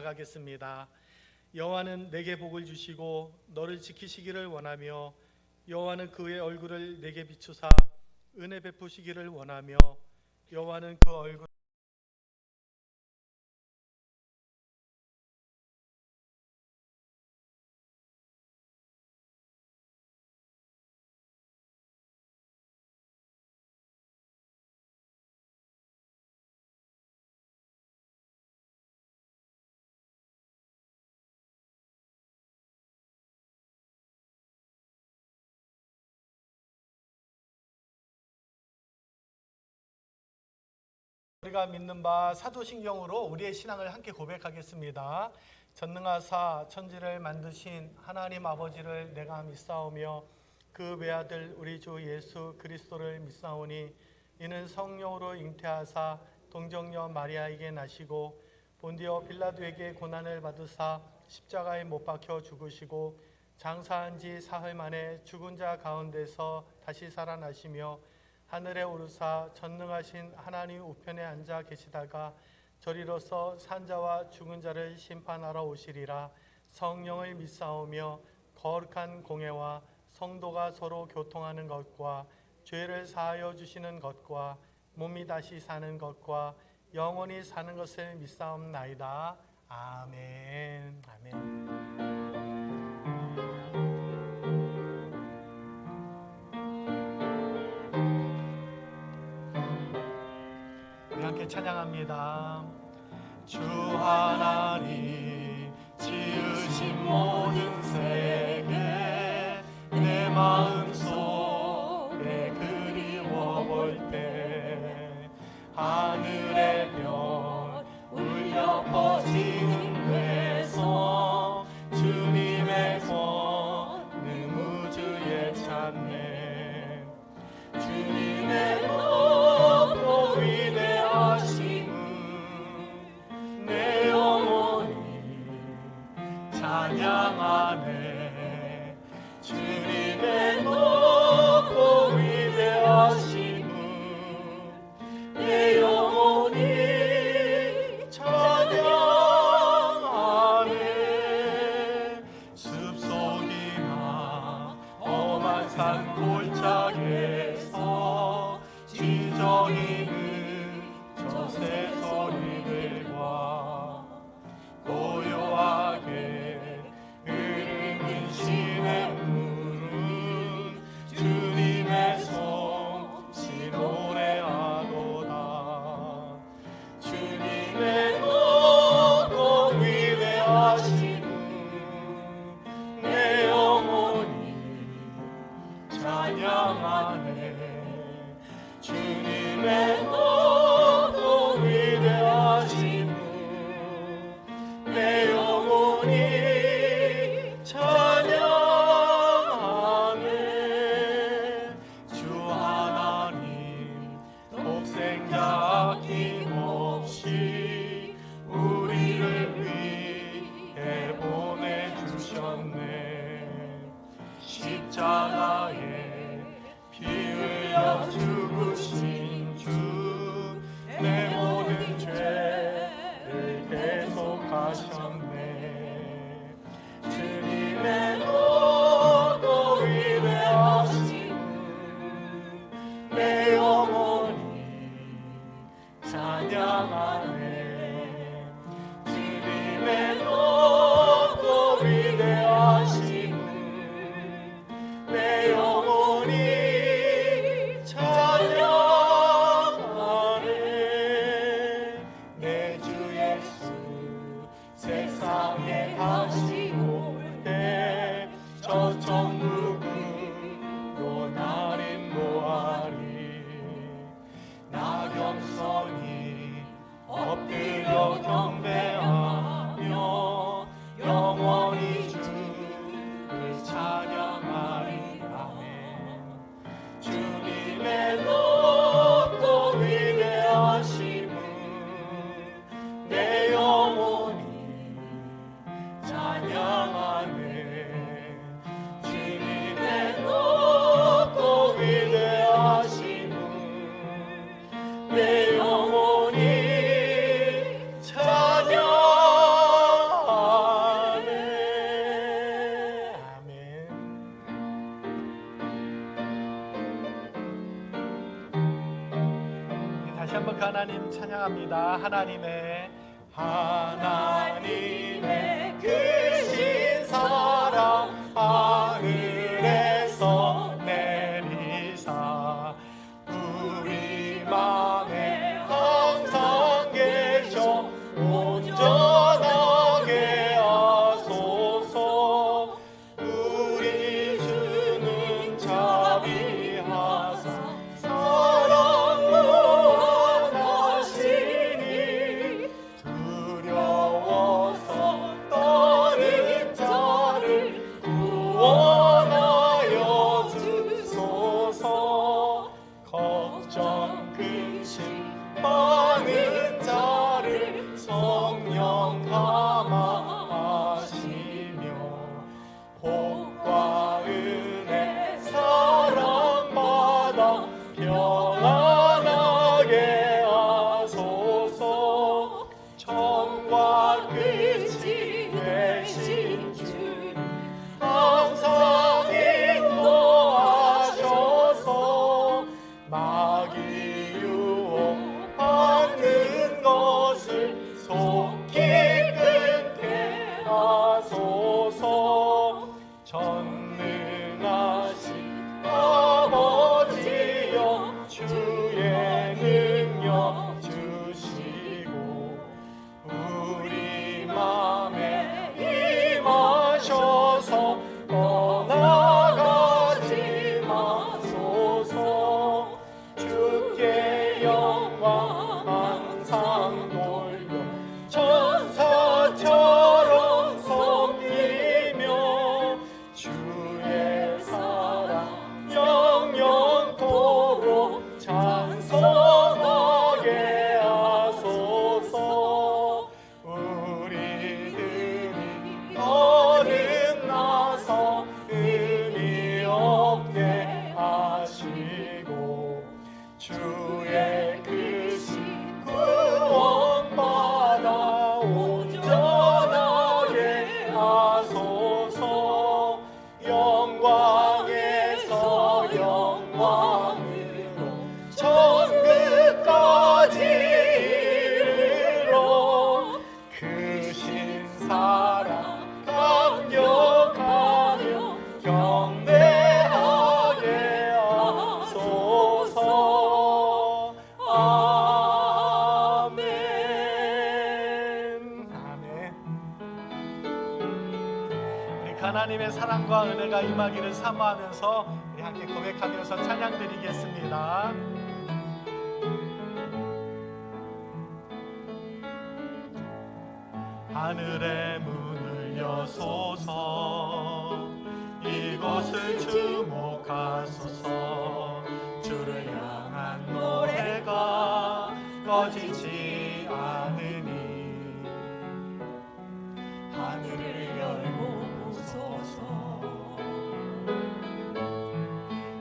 나가겠습니다. 여호와는 내게 복을 주시고 너를 지키시기를 원하며 여호와는 그의 얼굴을 내게 비추사 은혜 베푸시기를 원하며 여호와는 그 얼굴 우리가 믿는 바 사도신경으로 우리의 신앙을 함께 고백하겠습니다. 전능하사 천지를 만드신 하나님 아버지를 내가 믿사오며 그 외아들 우리 주 예수 그리스도를 믿사오니 이는 성령으로 잉태하사 동정녀 마리아에게 나시고 본디오 빌라도에게 고난을 받으사 십자가에 못 박혀 죽으시고 장사한 지 사흘 만에 죽은 자 가운데서 다시 살아나시며 하늘에 오르사 전능하신 하나님 우편에 앉아 계시다가 저리로서 산자와 죽은 자를 심판하러 오시리라. 성령을 믿사오며 거룩한 공회와 성도가 서로 교통하는 것과 죄를 사하여 주시는 것과 몸이 다시 사는 것과 영원히 사는 것을 믿사옵나이다. 아멘. 아멘. 함께 찬양합니다. 주 하나님 지으신 모든 세계 내 마음속에 그리워볼 때 하늘의 별 울려 퍼지는 데서 주님의 권능 우주에 찾네. 주님의 높고 위대하심은 내 영혼이 찬양하네. 주님의 높고 위대하심은 내 영혼이 찬양하네. 숲속이나 험한 산 골짜기에서 지저귀는 저 새소리들과 고요하게 흐르는 시냇물은 주님의 솜씨 노래하도다. 주님의 높고 위대하심은 내 영혼이 찬양하네. 주님의 높고 위대하심은 내 영혼이 찬양하네. 주 하나님 독생자 아낌없이 우리를 위해 보내주셨네. 십자가에 피 흘려 죽으신 주 내 모든 죄를 대속하셨네. 주님의 높고 위대하심은 내 영혼이 찬양하네. 주님의 높고 위대하심은 내 영혼이 세상에 다시 올 때 저 천국으로 날 인도하리. 나 겸손히 엎드려 경배하며 영원히 주를 찬양하리. 아멘. 주님의 높고 위대하심은 내 영혼이 찬양하네. 주님 하나님 찬양합니다. 하나님의 크신 사랑 하늘에서 내리사 우리 맘에 항상 계셔 온전하게 하소서. 우리 주는 자비하사 사랑 무한하시니 두려워서 떠는 자를 구원하여 주소서. 걱정 근심 많은 자를 성령 감화하시며 복과 은혜 사랑받아 평안하게 하소서. 처음과 끝이 되신 주 항상 인도하셔서 마귀 유혹받는 것을 속히 끊게 하소서. 전능하신 아버지여 주의 능력 주시고 우리 맘에 임하셔서 떠나가지 마소서. 주께 영광 항상 돌려 천사처럼 섬기며 주의 사랑 영영토록 찬송하게 하소서. 우리들이 거듭나서 의미 없게 하시고 주의 크신 구원받아 온전하게 하소서. 영광에서 영광으로 천국까지 이르러 크신 사랑 감격하며 경배하게 하소서. 아멘. 아멘. 우리 하나님의 사랑과 은혜가 임하기를 사모하면서 우리 함께 고백하면서 찬양 드리겠습니다. 하늘의 문을 여소서. 이곳을 주목하소서. 주를 향한 노래가 꺼지지 않으니 하늘을 열고 보소서.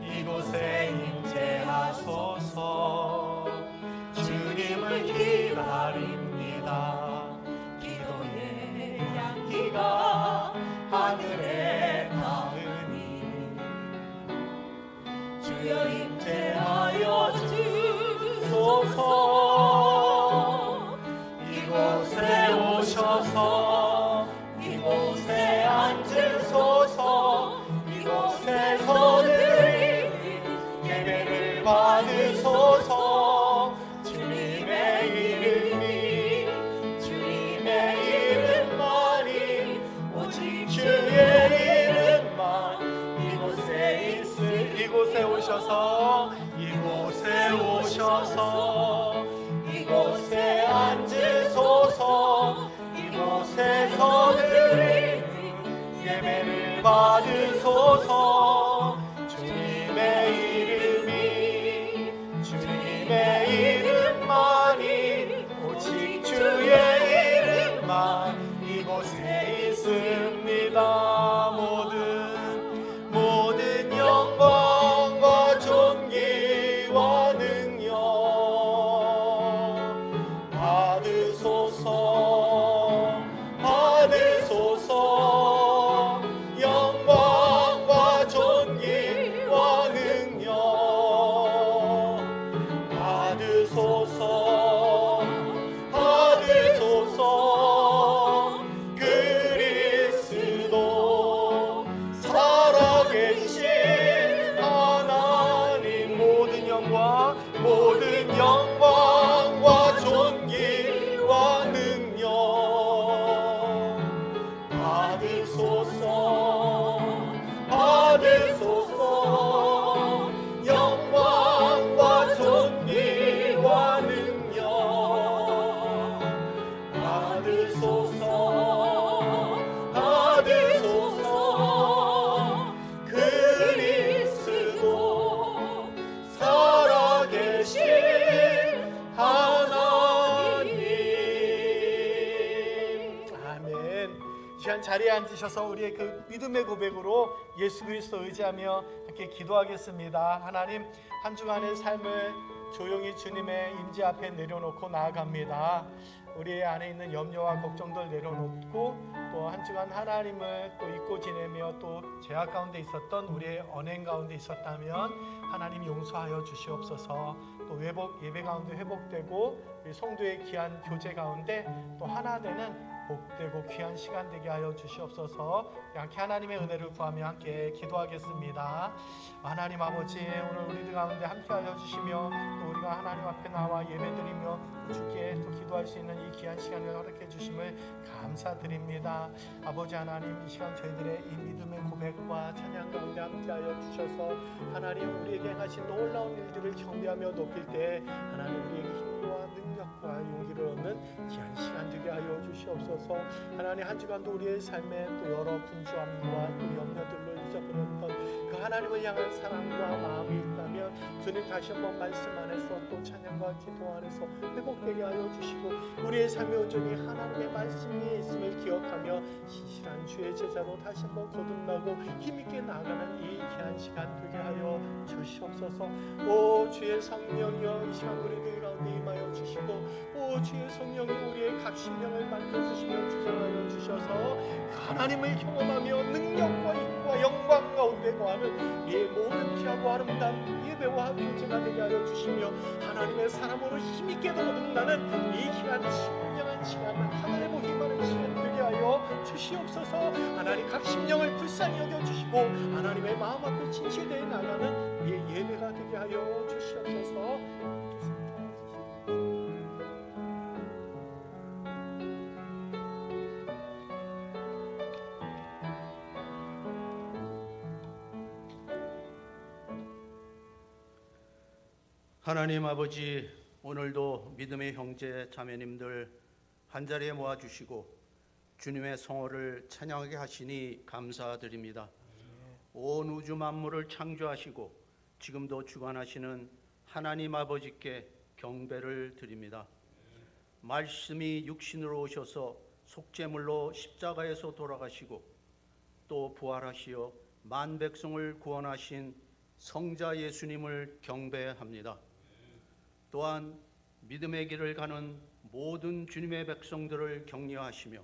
이곳에 임재하소서. 주님을 기다립니다. 기도의 향기가 하늘에 닿으니 주여 임재하여 주소서. 이곳에 오셔서 이곳에 앉으소서. 이곳에서 드리는 예배를 받으소서. 주님의 이름이 주님의 이름만이 오직 주의 이름만 이곳에 있을. 이곳에 오셔서 이곳에 오셔서 이곳에 앉으소서. 이곳에서 드리는 예배를 받으소서. 주님의 이름이 주님의 이름만이 오직 주의 이름만 이곳에 있습니다. 모든 영광과 존귀와 능력 받으소서. 받으소서. 영광과 존귀와 능력 받으소서. 아멘. 이 시간 자리에 앉으셔서 우리의 그 믿음의 고백으로 예수 그리스도 의지하며 함께 기도하겠습니다. 하나님, 한 주간의 삶을 조용히 주님의 임재 앞에 내려놓고 나아갑니다. 우리 안에 있는 염려와 걱정들 내려놓고 또 한 주간 하나님을 또 잊고 지내며 또 죄악 가운데 있었던 우리의 언행 가운데 있었다면 하나님 용서하여 주시옵소서. 또 예배 가운데 회복되고 우리 성도의 귀한 교제 가운데 또 하나 되는 복되고 귀한 시간 되게 하여 주시옵소서. 함께 하나님의 은혜를 구하며 함께 기도하겠습니다. 하나님 아버지, 오늘 우리들 가운데 함께 하여 주시며 또 우리가 하나님 앞에 나와 예배드리며 주께 또 기도할 수 있는 이 귀한 시간을 허락해 주심을 감사드립니다. 아버지 하나님, 이 시간 저희들의 이 믿음의 고백과 찬양 가운데 함께 하여 주셔서 하나님 우리에게 행하신 놀라운 일들을 경배하며 높일 때 하나님 우리에게 힘과 능력과 용기를 얻는 귀한 시간 되게 하여 주시옵소서. 하나님 한 주간도 우리의 삶에 또 여러 분주함과 또 염려들로 잊어버렸던 그 하나님을 향한 사랑과 마음이 있다면 주님 다시 한번 말씀 안에서 또 찬양과 기도 안에서 회복되게 하여 주시고 우리의 삶의 온전히 하나님의 말씀이 있음을 기억하며 신실한 주의 제자로 다시 한번 거듭나고 힘있게 나아가는 이 귀한 시간 되게 하여 주시옵소서. 오 주의 성령이여, 이 시간 우리들 가운데 임하여 주시고 오 주의 성령이 우리의 각 심령을 만져주시며 주장하여 주셔서 하나님을 경험하며 능력과 힘과 영광 가운데 거하는 이 모든 귀하고 아름다운 예배와 교제가 되게 하여 주시며 하나님의 사람으로 힘있게 거듭나는 이 귀한 신령한 시간, 하나의 복이 많은 시간 되게 하여 주시옵소서. 하나님 각 심령을 불쌍히 여겨주시고 하나님의 마음 앞에 진실되어 나가는 이 예배가 되게 하여 주시옵소서. 하나님 아버지, 오늘도 믿음의 형제 자매님들 한자리에 모아주시고 주님의 성호를 찬양하게 하시니 감사드립니다. 온 우주 만물을 창조하시고 지금도 주관하시는 하나님 아버지께 경배를 드립니다. 말씀이 육신으로 오셔서 속죄물로 십자가에서 돌아가시고 또 부활하시어 만 백성을 구원하신 성자 예수님을 경배합니다. 또한 믿음의 길을 가는 모든 주님의 백성들을 격려하시며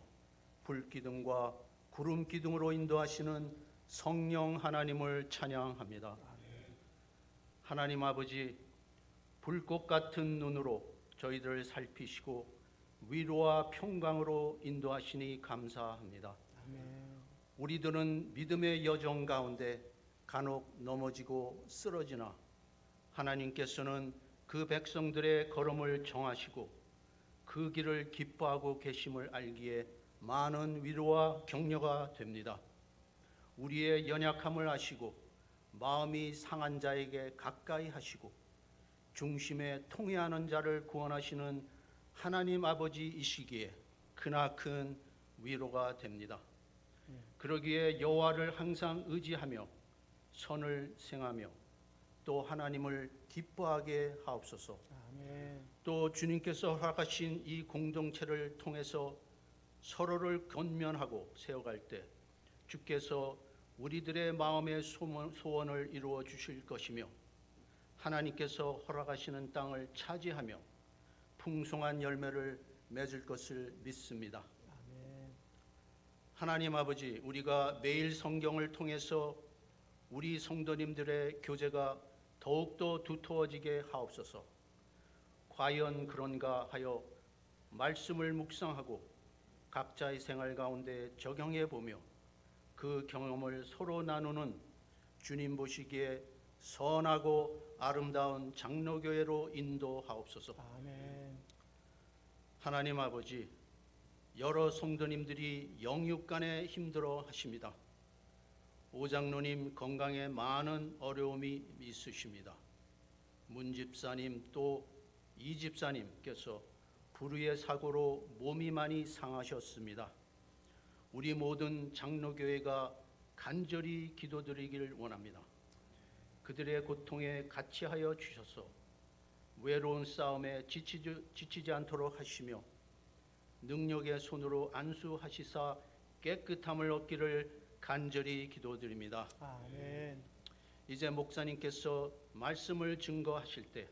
불기둥과 구름기둥으로 인도하시는 성령 하나님을 찬양합니다. 하나님 아버지, 불꽃 같은 눈으로 저희들을 살피시고 위로와 평강으로 인도하시니 감사합니다. 우리들은 믿음의 여정 가운데 간혹 넘어지고 쓰러지나 하나님께서는 그 백성들의 걸음을 정하시고 그 길을 기뻐하고 계심을 알기에 많은 위로와 격려가 됩니다. 우리의 연약함을 아시고 마음이 상한 자에게 가까이 하시고 중심에 통회하는 자를 구원하시는 하나님 아버지이시기에 크나큰 위로가 됩니다. 그러기에 여호와를 항상 의지하며 선을 행하며 또 하나님을 기뻐하게 하옵소서. 아멘. 또 주님께서 허락하신 이 공동체를 통해서 서로를 권면하고 세워갈 때 주께서 우리들의 마음의 소원을 이루어 주실 것이며 하나님께서 허락하시는 땅을 차지하며 풍성한 열매를 맺을 것을 믿습니다. 아멘. 하나님 아버지, 우리가 매일 성경을 통해서 우리 성도님들의 교제가 더욱더 두터워지게 하옵소서. 과연 그런가 하여 말씀을 묵상하고 각자의 생활 가운데 적용해 보며 그 경험을 서로 나누는 주님 보시기에 선하고 아름다운 장로교회로 인도하옵소서. 아멘. 하나님 아버지, 여러 성도님들이 영육간에 힘들어 하십니다. 오장로님 건강에 많은 어려움이 있으십니다. 문 집사님 또 이 집사님께서 불의의 사고로 몸이 많이 상하셨습니다. 우리 모든 장로교회가 간절히 기도드리기를 원합니다. 그들의 고통에 같이 하여 주셔서 외로운 싸움에 지치지 않도록 하시며 능력의 손으로 안수하시사 깨끗함을 얻기를 간절히 기도드립니다. 아멘. 이제 목사님께서 말씀을 증거하실 때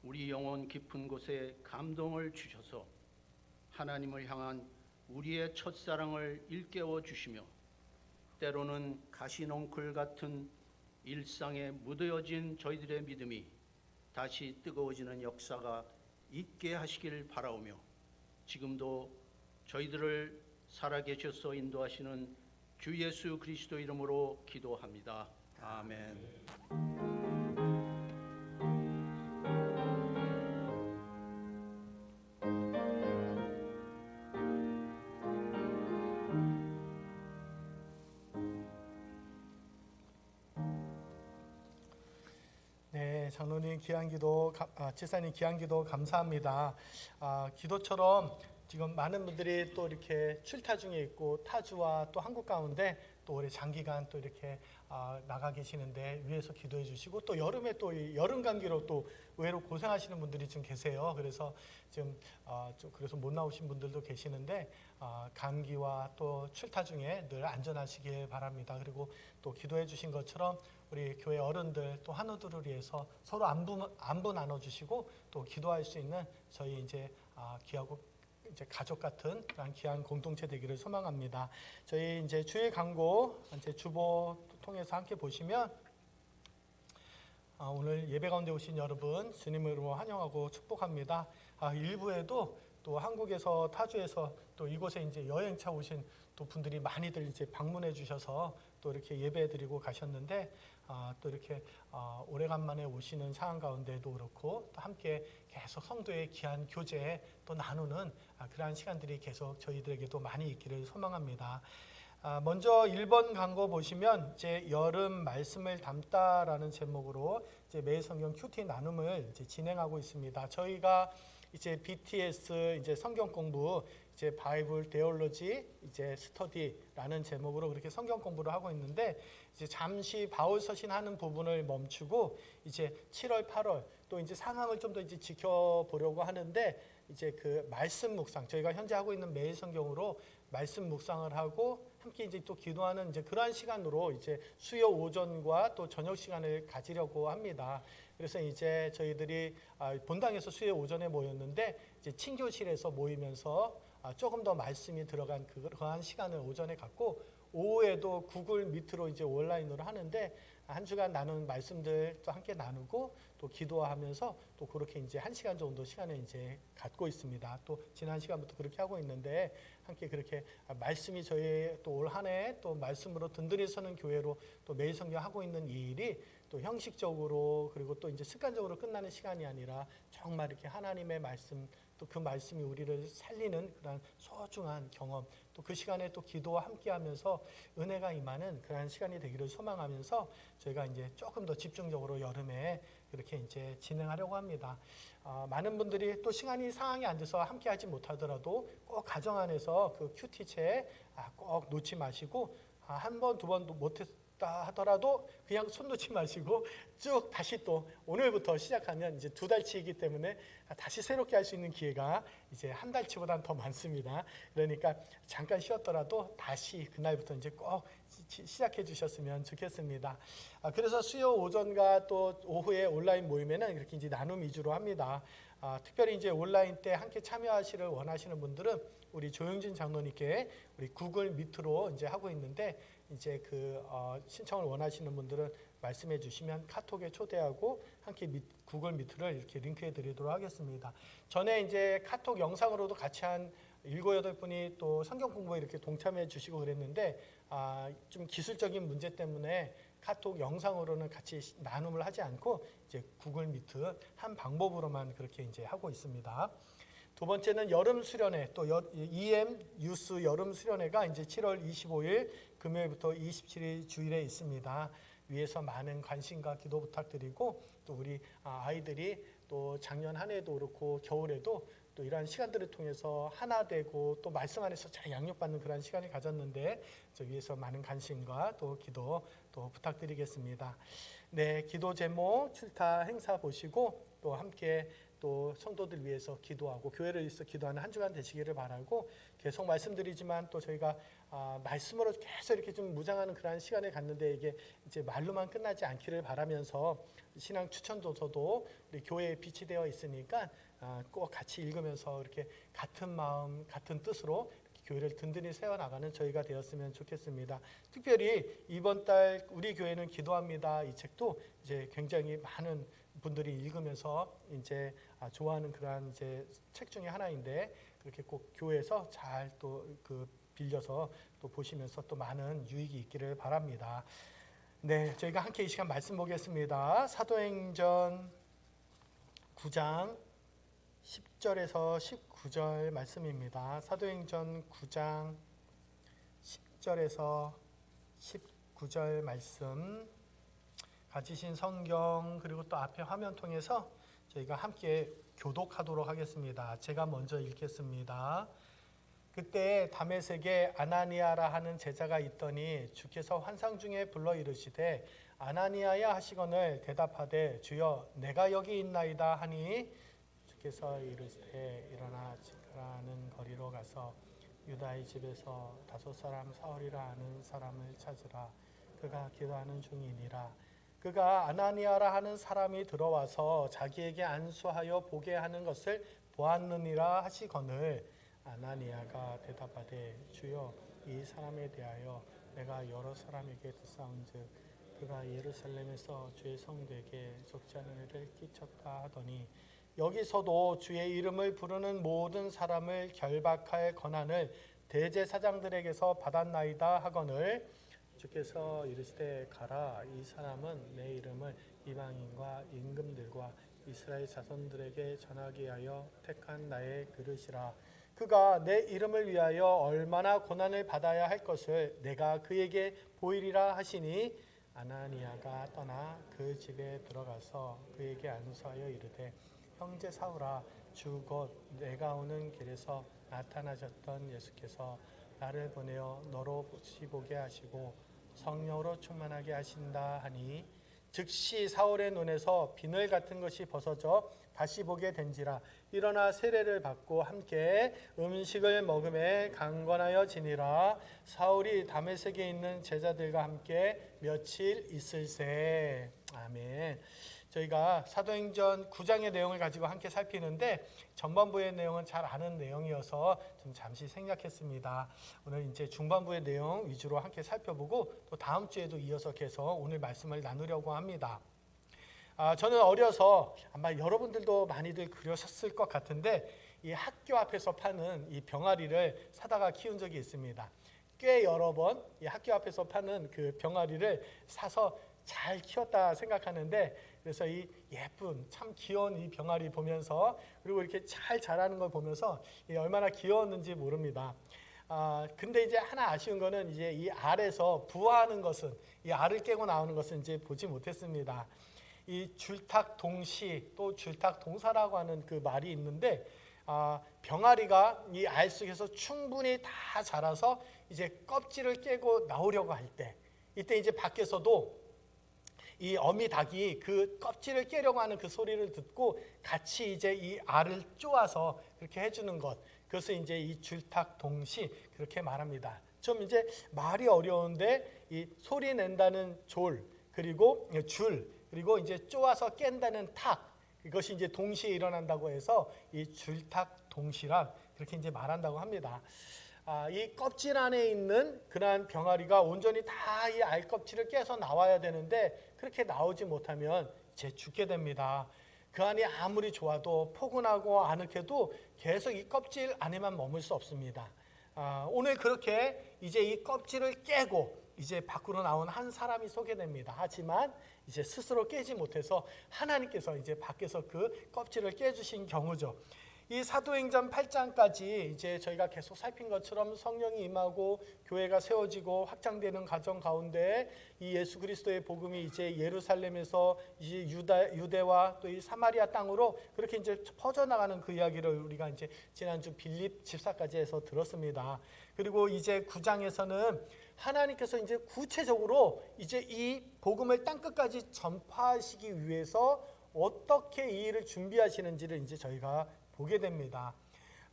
우리 영혼 깊은 곳에 감동을 주셔서 하나님을 향한 우리의 첫사랑을 일깨워 주시며 때로는 가시넝쿨 같은 일상에 묻어진 저희들의 믿음이 다시 뜨거워지는 역사가 있게 하시길 바라오며 지금도 저희들을 살아계셔서 인도하시는 주 예수 그리스도 이름으로 기도합니다. 아멘. 네, 장로님 귀한기도, 지사님 귀한기도 감사합니다. 기도처럼 지금 많은 분들이 또 이렇게 출타 중에 있고 타주와 또 한국 가운데 또 올해 장기간 또 이렇게 나가 계시는데 위에서 기도해 주시고 또 여름에 또 이 여름 감기로 또 의외로 고생하시는 분들이 좀 계세요. 그래서 지금 그래서 못 나오신 분들도 계시는데 감기와 또 출타 중에 늘 안전하시길 바랍니다. 그리고 또 기도해 주신 것처럼 우리 교회 어른들 또 한우들을 위해서 서로 안부 나눠주시고 또 기도할 수 있는 저희 이제 귀하고 이제 가족 같은 그런 귀한 공동체 되기를 소망합니다. 저희 이제 주일 강고 이제 주보 통해서 함께 보시면 오늘 예배 가운데 오신 여러분 주님으로 환영하고 축복합니다. 일부에도 또 한국에서 타주에서 또 이곳에 이제 여행차 오신 또 분들이 많이들 이제 방문해 주셔서 또 이렇게 예배 드리고 가셨는데 또 이렇게 오래간만에 오시는 상황 가운데도 그렇고 또 함께 계속 성도의 귀한 교제 또 나누는 그러한 시간들이 계속 저희들에게도 많이 있기를 소망합니다. 먼저 1번 강거 보시면 이제 여름 말씀을 담다라는 제목으로 이제 매일 성경 큐티 나눔을 이제 진행하고 있습니다. 저희가 이제 BTS 이제 성경 공부 이제 바이블 데올로지 이제 스터디라는 제목으로 그렇게 성경 공부를 하고 있는데 이제 잠시 바울 서신 하는 부분을 멈추고 이제 7월 8월 또 이제 상황을 좀 더 이제 지켜보려고 하는데 이제 그 말씀 묵상 저희가 현재 하고 있는 매일 성경으로 말씀 묵상을 하고 함께 이제 또 기도하는 이제 그러한 시간으로 이제 수요 오전과 또 저녁 시간을 가지려고 합니다. 그래서 이제 저희들이 본당에서 수요 오전에 모였는데 이제 친교실에서 모이면서 조금 더 말씀이 들어간 그러한 시간을 오전에 갖고 오후에도 구글 미트로 이제 온라인으로 하는데 한 주간 나눈 말씀들 또 함께 나누고 또 기도하면서 또 그렇게 이제 1시간 정도 시간을 이제 갖고 있습니다. 또 지난 시간부터 그렇게 하고 있는데 함께 그렇게 말씀이 저희 또 올 한 해 또 말씀으로 든든히 서는 교회로 또 매일 성경 하고 있는 이 일이 또 형식적으로 그리고 또 이제 습관적으로 끝나는 시간이 아니라 정말 이렇게 하나님의 말씀 또 그 말씀이 우리를 살리는 그런 소중한 경험 또 그 시간에 또 기도와 함께하면서 은혜가 임하는 그런 시간이 되기를 소망하면서 저희가 이제 조금 더 집중적으로 여름에 그렇게 이제 진행하려고 합니다. 많은 분들이 또 시간이 상황이 안 돼서 함께하지 못하더라도 꼭 가정 안에서 그 큐티체 꼭 놓지 마시고 한 번, 두 번 못했다 하더라도 그냥 손 놓지 마시고 쭉 다시 또 오늘부터 시작하면 이제 2달치이기 때문에 다시 새롭게 할 수 있는 기회가 이제 한 달치보다는 더 많습니다. 그러니까 잠깐 쉬었더라도 다시 그날부터 이제 꼭 시작해 주셨으면 좋겠습니다. 그래서 수요 오전과 또 오후에 온라인 모임에는 이렇게 이제 나눔 위주로 합니다. 특별히 이제 온라인 때 함께 참여하시를 원하시는 분들은 우리 조영진 장로님께 우리 구글 미트로 이제 하고 있는데 이제 그 신청을 원하시는 분들은 말씀해 주시면 카톡에 초대하고 함께 구글 미트를 이렇게 링크해 드리도록 하겠습니다. 전에 이제 카톡 영상으로도 같이 한 7, 8분이 또 성경 공부에 이렇게 동참해 주시고 그랬는데 좀 기술적인 문제 때문에 카톡 영상으로는 같이 나눔을 하지 않고 이제 구글 미트 한 방법으로만 그렇게 이제 하고 있습니다. 두 번째는 여름 수련회 또 EM 유스 여름 수련회가 이제 7월 25일 금요일부터 27일 주일에 있습니다. 위에서 많은 관심과 기도 부탁드리고 또 우리 아이들이 또 작년 한 해도 그렇고 겨울에도 또 이러한 시간들을 통해서 하나 되고 또 말씀 안에서 잘 양육받는 그런 시간을 가졌는데 저 위에서 많은 관심과 또 기도 또 부탁드리겠습니다. 네, 기도 제목 출타 행사 보시고 또 함께 또 성도들 위해서 기도하고 교회를 위해서 기도하는 한 주간 되시기를 바라고, 계속 말씀드리지만 또 저희가 말씀으로 계속 이렇게 좀 무장하는 그러한 시간을 갖는데 이게 이제 말로만 끝나지 않기를 바라면서, 신앙 추천 도서도 우리 교회에 빛이 되어 있으니까 꼭 같이 읽으면서 이렇게 같은 마음 같은 뜻으로 교회를 든든히 세워나가는 저희가 되었으면 좋겠습니다. 특별히 이번 달 우리 교회는 기도합니다, 이 책도 이제 굉장히 많은 분들이 읽으면서 이제 좋아하는 그러한 이제 책 중에 하나인데, 그렇게 꼭 교회에서 잘 또 그 빌려서 또 보시면서 또 많은 유익이 있기를 바랍니다. 네, 저희가 함께 이 시간 말씀 보겠습니다. 사도행전 9장 10절에서 19절 말씀입니다. 사도행전 9장 10절에서 19절 말씀, 가지신 성경 그리고 또 앞에 화면 통해서 저희가 함께 교독하도록 하겠습니다. 제가 먼저 읽겠습니다. 그때 다메섹에 아나니아라 하는 제자가 있더니 주께서 환상 중에 불러 이르시되 아나니아야 하시거늘 대답하되 주여 내가 여기 있나이다 하니, 주께서 이르시되 일어나 지가라는 거리로 가서 유다의 집에서 5 사람 사울이라 하는 사람을 찾으라. 그가 기도하는 중이니라. 그가 아나니아라 하는 사람이 들어와서 자기에게 안수하여 보게 하는 것을 보았느니라 하시거늘, 아나니아가 대답하되 주여 이 사람에 대하여 내가 여러 사람에게 듣사온즉 그가 예루살렘에서 주의 성도에게 적지 않은 일을 끼쳤다 하더니, 여기서도 주의 이름을 부르는 모든 사람을 결박할 권한을 대제사장들에게서 받았나이다 하거늘, 주께서 이르시되 가라. 이 사람은 내 이름을 이방인과 임금들과 이스라엘 자손들에게 전하게 하여 택한 나의 그릇이라. 그가 내 이름을 위하여 얼마나 고난을 받아야 할 것을 내가 그에게 보이리라 하시니, 아나니아가 떠나 그 집에 들어가서 그에게 안수하여 이르되 형제 사울아, 주 곧 내가 오는 길에서 나타나셨던 예수께서 나를 보내어 너로 빛이 보게 하시고 성령으로 충만하게 하신다 하니, 즉시 사울의 눈에서 비늘 같은 것이 벗어져 다시 보게 된지라. 일어나 세례를 받고 함께 음식을 먹음에 강건하여 지니라. 사울이 다메섹에 있는 제자들과 함께 며칠 있을세. 아멘. 저희가 사도행전 9장의 내용을 가지고 함께 살피는데 전반부의 내용은 잘 아는 내용이어서 좀 잠시 생략했습니다. 오늘 이제 중반부의 내용 위주로 함께 살펴보고 또 다음 주에도 이어서 계속 오늘 말씀을 나누려고 합니다. 저는 어려서 아마 여러분들도 많이들 그러셨을 것 같은데, 이 학교 앞에서 파는 이 병아리를 사다가 키운 적이 있습니다. 꽤 여러 번 이 학교 앞에서 파는 그 병아리를 사서 잘 키웠다 생각하는데, 그래서 이 예쁜 참 귀여운 이 병아리 보면서, 그리고 이렇게 잘 자라는 걸 보면서 얼마나 귀여웠는지 모릅니다. 근데 이제 하나 아쉬운 거는 이제 이 알에서 부화하는 것은, 이 알을 깨고 나오는 것은 이제 보지 못했습니다. 이 줄탁동시 또 줄탁동사라고 하는 그 말이 있는데, 병아리가 이 알 속에서 충분히 다 자라서 이제 껍질을 깨고 나오려고 할 때, 이때 이제 밖에서도 이 어미 닭이 그 껍질을 깨려고 하는 그 소리를 듣고 같이 이제 이 알을 쪼아서 그렇게 해주는 것, 그것을 이제 이 줄탁동시 그렇게 말합니다. 좀 이제 말이 어려운데 이 소리 낸다는 졸, 그리고 줄, 그리고 이제 쪼아서 깬다는 탁, 이것이 이제 동시에 일어난다고 해서 이 줄탁동시란 그렇게 이제 말한다고 합니다. 이 껍질 안에 있는 그러한 병아리가 온전히 다 이 알 껍질을 깨서 나와야 되는데, 그렇게 나오지 못하면 이제 죽게 됩니다. 그 안이 아무리 좋아도 포근하고 아늑해도 계속 이 껍질 안에만 머물 수 없습니다. 오늘 그렇게 이제 이 껍질을 깨고 이제 밖으로 나온 한 사람이 소개됩니다. 하지만 이제 스스로 깨지 못해서 하나님께서 이제 밖에서 그 껍질을 깨주신 경우죠. 이 사도행전 8장까지 이제 저희가 계속 살핀 것처럼 성령이 임하고 교회가 세워지고 확장되는 과정 가운데 이 예수 그리스도의 복음이 이제 예루살렘에서 이제 유대와 또 이 사마리아 땅으로 그렇게 이제 퍼져나가는 그 이야기를 우리가 이제 지난주 빌립 집사까지 해서 들었습니다. 그리고 이제 9장에서는 하나님께서 이제 구체적으로 이제 이 복음을 땅끝까지 전파하시기 위해서 어떻게 이 일을 준비하시는지를 이제 저희가 보게 됩니다.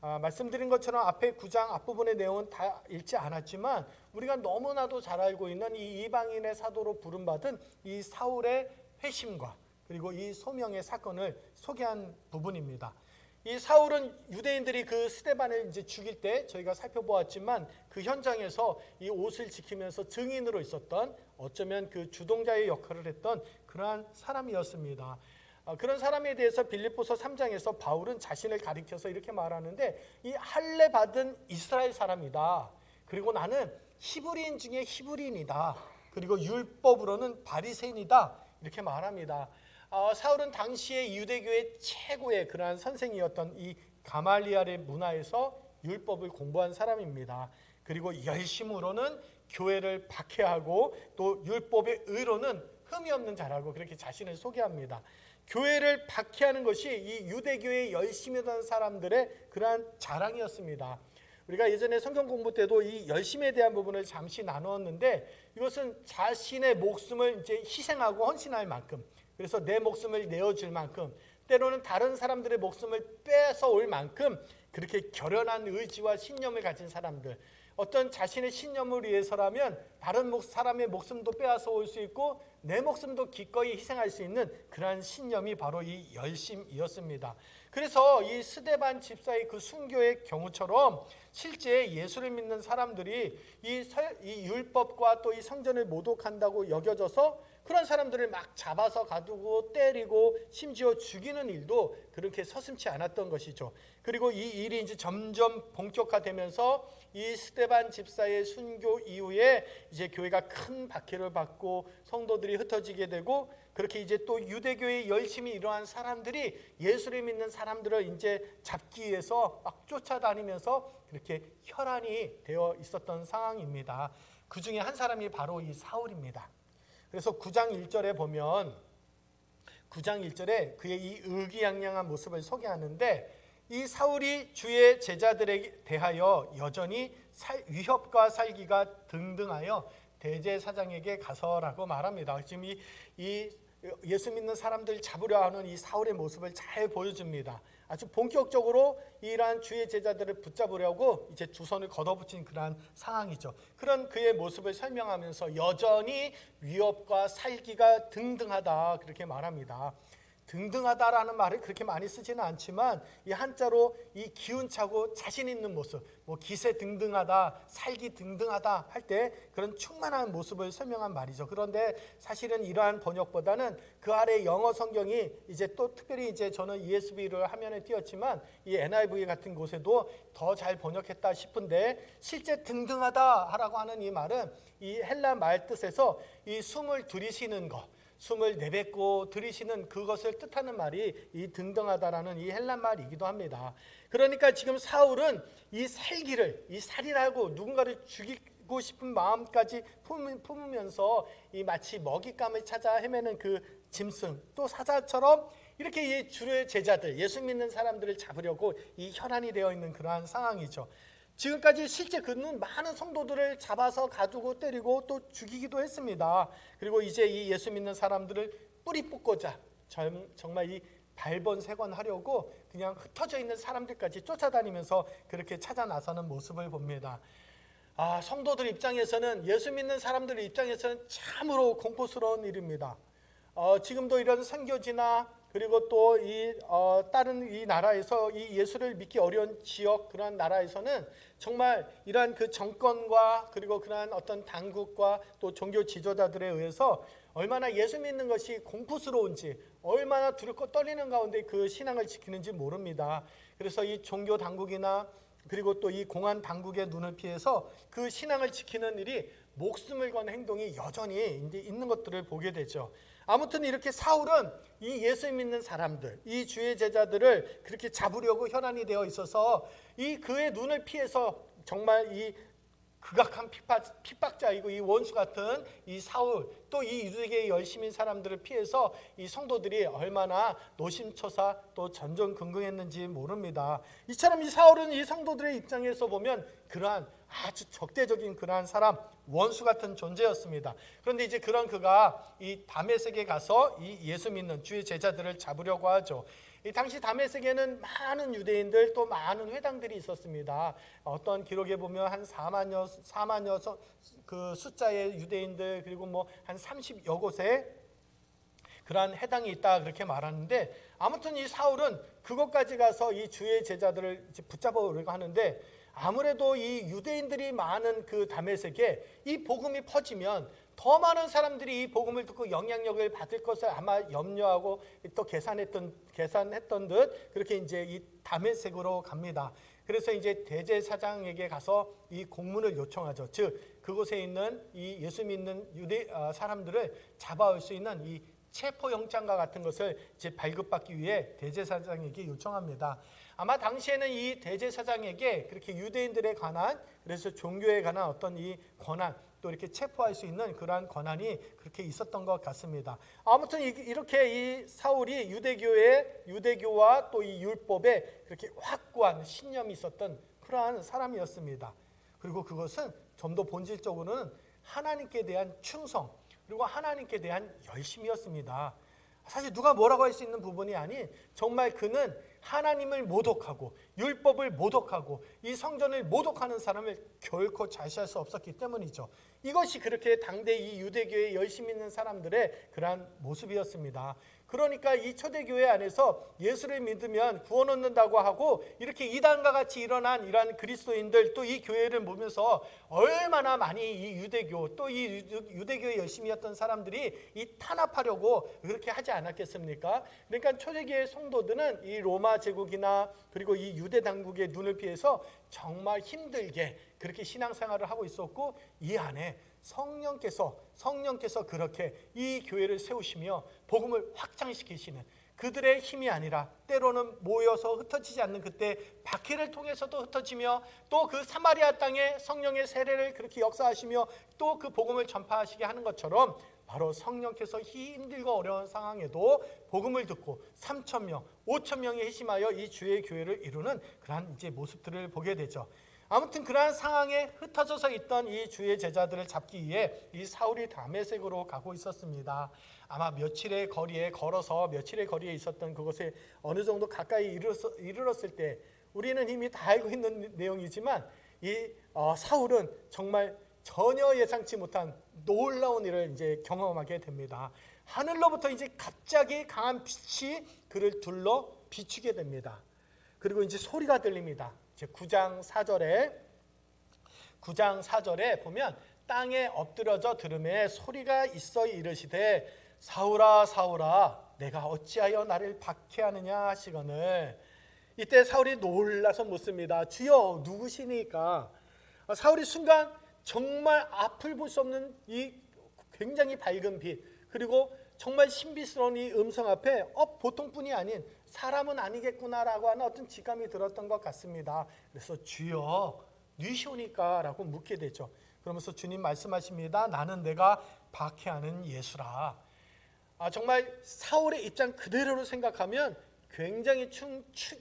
말씀드린 것처럼 앞에 9장 앞부분의 내용은 다 읽지 않았지만 우리가 너무나도 잘 알고 있는 이 이방인의 사도로 부름받은 이 사울의 회심과 그리고 이 소명의 사건을 소개한 부분입니다. 이 사울은 유대인들이 그 스데반을 이제 죽일 때 저희가 살펴보았지만 그 현장에서 이 옷을 지키면서 증인으로 있었던 어쩌면 그 주동자의 역할을 했던 그러한 사람이었습니다. 그런 사람에 대해서 빌립보서 3장에서 바울은 자신을 가리켜서 이렇게 말하는데 이 할례 받은 이스라엘 사람이다. 그리고 나는 히브리인 중에 히브리인이다. 그리고 율법으로는 바리새인이다. 이렇게 말합니다. 사울은 당시의 유대교의 최고의 그러한 선생이었던 이 가말리알의 문화에서 율법을 공부한 사람입니다. 그리고 열심으로는 교회를 박해하고 또 율법의 의로는 흠이 없는 자라고 그렇게 자신을 소개합니다. 교회를 박해하는 것이 이 유대교의 열심히 하던 사람들의 그러한 자랑이었습니다. 우리가 예전에 성경 공부 때도 이 열심에 대한 부분을 잠시 나누었는데 이것은 자신의 목숨을 이제 희생하고 헌신할 만큼 그래서 내 목숨을 내어줄 만큼 때로는 다른 사람들의 목숨을 뺏어올 만큼 그렇게 결연한 의지와 신념을 가진 사람들 어떤 자신의 신념을 위해서라면 다른 사람의 목숨도 빼앗아 올 수 있고 내 목숨도 기꺼이 희생할 수 있는 그러한 신념이 바로 이 열심이었습니다. 그래서 이 스데반 집사의 그 순교의 경우처럼 실제 예수를 믿는 사람들이 이 율법과 또 이 성전을 모독한다고 여겨져서 그런 사람들을 막 잡아서 가두고 때리고 심지어 죽이는 일도 그렇게 서슴지 않았던 것이죠. 그리고 이 일이 이제 점점 본격화되면서 이 스데반 집사의 순교 이후에 이제 교회가 큰 박해를 받고 성도들이 흩어지게 되고 그렇게 이제 또 유대교의 열심히 일어난 사람들이 예수를 믿는 사람들을 이제 잡기 위해서 막 쫓아다니면서 그렇게 혈안이 되어 있었던 상황입니다. 그 중에 한 사람이 바로 이 사울입니다. 그래서 9장 1절에 보면 9장 1절에 그의 이 의기양양한 모습을 소개하는데 이 사울이 주의 제자들에 대하여 여전히 위협과 살기가 등등하여 대제사장에게 가서라고 말합니다. 지금 이 예수 믿는 사람들 잡으려 하는 이 사울의 모습을 잘 보여줍니다. 아주 본격적으로 이러한 주의 제자들을 붙잡으려고 이제 두 손을 걷어붙인 그러한 상황이죠. 그런 그의 모습을 설명하면서 여전히 위협과 살기가 등등하다 그렇게 말합니다. 등등하다라는 말을 그렇게 많이 쓰지는 않지만 이 한자로 이 기운차고 자신 있는 모습, 뭐 기세 등등하다, 살기 등등하다 할 때 그런 충만한 모습을 설명한 말이죠. 그런데 사실은 이러한 번역보다는 그 아래 영어 성경이 이제 또 특별히 이제 저는 ESV를 화면에 띄웠지만 이 NIV 같은 곳에도 더 잘 번역했다 싶은데 실제 등등하다라고 하는 이 말은 이 헬라 말 뜻에서 이 숨을 들이쉬는 것 숨을 내뱉고 들이쉬는 그것을 뜻하는 말이 이 등등하다라는 이 헬라 말이기도 합니다. 그러니까 지금 사울은 이 살기를 이 살이라고 누군가를 죽이고 싶은 마음까지 품으면서 이 마치 먹잇감을 찾아 헤매는 그 짐승 또 사자처럼 이렇게 이 주의 제자들 예수 믿는 사람들을 잡으려고 이 혈안이 되어 있는 그러한 상황이죠. 지금까지 실제 그는 많은 성도들을 잡아서 가두고 때리고 또 죽이기도 했습니다. 그리고 이제 이 예수 믿는 사람들을 뿌리 뽑고자 정말 이 발본색원하려고 그냥 흩어져 있는 사람들까지 쫓아다니면서 그렇게 찾아 나서는 모습을 봅니다. 성도들 입장에서는 예수 믿는 사람들 입장에서는 참으로 공포스러운 일입니다. 지금도 이런 선교지나 그리고 또 다른 이 나라에서 이 예수를 믿기 어려운 지역 그런 나라에서는 정말 이러한 그 정권과 그리고 그러한 어떤 당국과 또 종교 지도자들에 의해서 얼마나 예수 믿는 것이 공포스러운지 얼마나 두렵고 떨리는 가운데 그 신앙을 지키는지 모릅니다. 그래서 이 종교 당국이나 그리고 또 이 공안 당국의 눈을 피해서 그 신앙을 지키는 일이 목숨을 건 행동이 여전히 이제 있는 것들을 보게 되죠. 아무튼 이렇게 사울은 이 예수 믿는 사람들, 이 주의 제자들을 그렇게 잡으려고 혈안이 되어 있어서 이 그의 눈을 피해서 정말 이 극악한 핍박자이고 이 원수 같은 이 사울 또 이 유대계의 열심인 사람들을 피해서 이 성도들이 얼마나 노심초사 또 전전긍긍했는지 모릅니다. 이처럼 이 사울은 이 성도들의 입장에서 보면 그러한 아주 적대적인 그러한 사람, 원수 같은 존재였습니다. 그런데 이제 그런 그가 이 다메섹에 가서 이 예수 믿는 주의 제자들을 잡으려고 하죠. 이 당시 다메섹에는 많은 유대인들 또 많은 회당들이 있었습니다. 어떤 기록에 보면 한 4만여 그 숫자의 유대인들, 그리고 뭐 한 30여 곳에 그러한 해당이 있다 그렇게 말하는데, 아무튼 이 사울은 그것까지 가서 이 주의 제자들을 이제 붙잡아 오려고 하는데, 아무래도 이 유대인들이 많은 그 다메섹에 이 복음이 퍼지면 더 많은 사람들이 이 복음을 듣고 영향력을 받을 것을 아마 염려하고 또 계산했던 듯 그렇게 이제 이 다메섹으로 갑니다. 그래서 이제 대제사장에게 가서 이 공문을 요청하죠. 즉 그곳에 있는 이 예수 믿는 유대 사람들을 잡아올 수 있는 이 체포영장과 같은 것을 이제 발급받기 위해 대제사장에게 요청합니다. 아마 당시에는 이 대제사장에게 그렇게 유대인들에 관한, 그래서 종교에 관한 어떤 이 권한, 또 이렇게 체포할 수 있는 그러한 권한이 그렇게 있었던 것 같습니다. 아무튼 이렇게 이 사울이 유대교와 또 이 율법에 그렇게 확고한 신념이 있었던 그러한 사람이었습니다. 그리고 그것은 좀 더 본질적으로는 하나님께 대한 충성, 그리고 하나님께 대한 열심이었습니다. 사실 누가 뭐라고 할 수 있는 부분이 아닌, 정말 그는 하나님을 모독하고 율법을 모독하고 이 성전을 모독하는 사람을 결코 자시할 수 없었기 때문이죠. 이것이 그렇게 당대 이 유대교에 열심히 있는 사람들의 그러한 모습이었습니다. 그러니까 이 초대교회 안에서 예수를 믿으면 구원 얻는다고 하고 이렇게 이단과 같이 일어난 이러한 그리스도인들, 또 이 교회를 보면서 얼마나 많이 이 유대교, 또 이 유대교에 열심히였던 사람들이 이 탄압하려고 그렇게 하지 않았겠습니까? 그러니까 초대교회 성도들은 이 로마 제국이나 그리고 이 유대 당국의 눈을 피해서 정말 힘들게 그렇게 신앙생활을 하고 있었고, 이 안에 성령께서 그렇게 이 교회를 세우시며 복음을 확장시키시는, 그들의 힘이 아니라 때로는 모여서 흩어지지 않는 그때 박해를 통해서도 흩어지며, 또 그 사마리아 땅에 성령의 세례를 그렇게 역사하시며 또 그 복음을 전파하시게 하는 것처럼, 바로 성령께서 힘들고 어려운 상황에도 복음을 듣고 3,000명, 5,000명이 회심하여 이 주의 교회를 이루는 그러한 이제 모습들을 보게 되죠. 아무튼 그러한 상황에 흩어져서 있던 이 주의 제자들을 잡기 위해 이 사울이 다메섹으로 가고 있었습니다. 아마 며칠의 거리에 있었던 그곳에 어느 정도 가까이 이르렀을 때, 우리는 이미 다 알고 있는 내용이지만 이 사울은 정말 전혀 예상치 못한 놀라운 일을 이제 경험하게 됩니다. 하늘로부터 이제 갑자기 강한 빛이 그를 둘러 비추게 됩니다. 그리고 이제 소리가 들립니다. 이제 9장 4절에 보면, 땅에 엎드러져 들음에 소리가 있어 이르시되 사울아 사울아 내가 어찌하여 나를 박해하느냐 하시거늘. 이때 사울이 놀라서 묻습니다. 주여 누구시니까? 사울이 순간 정말 앞을 볼 수 없는 이 굉장히 밝은 빛, 그리고 정말 신비스러운 이 음성 앞에 보통뿐이 아닌 사람은 아니겠구나라고 하는 어떤 직감이 들었던 것 같습니다. 그래서 주여 누구시오니까 라고 묻게 되죠. 그러면서 주님 말씀하십니다. 나는 내가 박해하는 예수라. 정말 사울의 입장 그대로로 생각하면 굉장히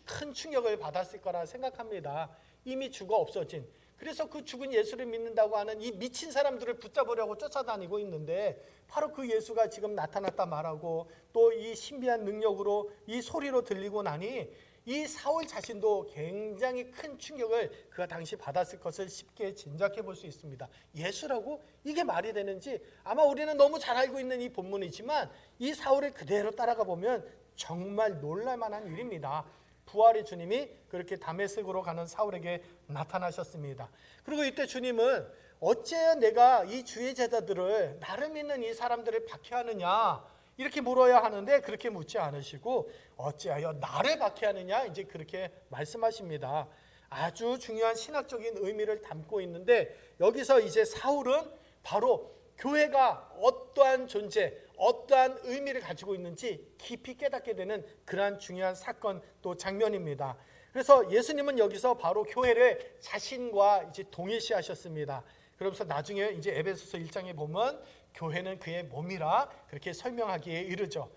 큰 충격을 받았을 거라 생각합니다. 이미 죽어 없어진, 그래서 그 죽은 예수를 믿는다고 하는 이 미친 사람들을 붙잡으려고 쫓아다니고 있는데, 바로 그 예수가 지금 나타났다 말하고 또 이 신비한 능력으로 이 소리로 들리고 나니, 이 사울 자신도 굉장히 큰 충격을 그가 당시 받았을 것을 쉽게 짐작해 볼 수 있습니다. 예수라고? 이게 말이 되는지. 아마 우리는 너무 잘 알고 있는 이 본문이지만 이 사울을 그대로 따라가 보면 정말 놀랄만한 일입니다. 부활의 주님이 그렇게 다메섹으로 가는 사울에게 나타나셨습니다. 그리고 이때 주님은 어찌하여 내가 이 주의 제자들을, 나를 믿는 이 사람들을 박해하느냐 이렇게 물어야 하는데, 그렇게 묻지 않으시고 어찌하여 나를 박해하느냐 이제 그렇게 말씀하십니다. 아주 중요한 신학적인 의미를 담고 있는데, 여기서 이제 사울은 바로 교회가 어떠한 존재, 어떠한 의미를 가지고 있는지 깊이 깨닫게 되는 그러한 중요한 사건 또 장면입니다. 그래서 예수님은 여기서 바로 교회를 자신과 이제 동일시하셨습니다. 그러면서 나중에 이제 에베소서 1장에 보면 교회는 그의 몸이라 그렇게 설명하기에 이르죠.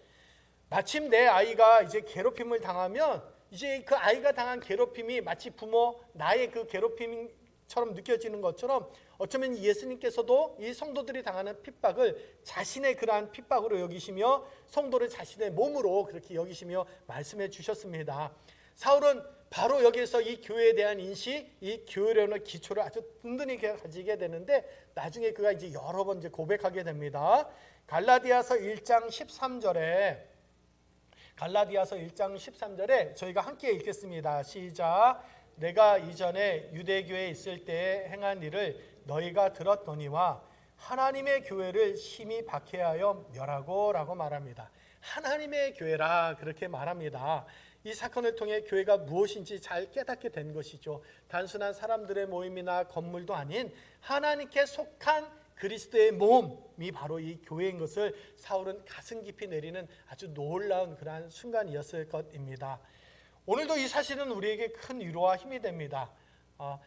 마침 내 아이가 이제 괴롭힘을 당하면 이제 그 아이가 당한 괴롭힘이 마치 부모 나의 그 괴롭힘 처럼 느껴지는 것처럼 어쩌면 예수님께서도 이 성도들이 당하는 핍박을 자신의 그러한 핍박으로 여기시며 성도를 자신의 몸으로 그렇게 여기시며 말씀해 주셨습니다. 사울은 바로 여기에서 이 교회에 대한 인식, 이 교회론의 기초를 아주 든든히 가지게 되는데 나중에 그가 이제 여러 번 이제 고백하게 됩니다. 갈라디아서 1장 13절에 저희가 함께 읽겠습니다. 시작. 내가 이전에 유대교에 있을 때 행한 일을 너희가 들었더니와 하나님의 교회를 심히 박해하여 멸하고 라고 말합니다. 하나님의 교회라 그렇게 말합니다. 이 사건을 통해 교회가 무엇인지 잘 깨닫게 된 것이죠. 단순한 사람들의 모임이나 건물도 아닌 하나님께 속한 그리스도의 몸이 바로 이 교회인 것을 사울은 가슴 깊이 내리는 아주 놀라운 그러한 순간이었을 것입니다. 오늘도 이 사실은 우리에게 큰 위로와 힘이 됩니다.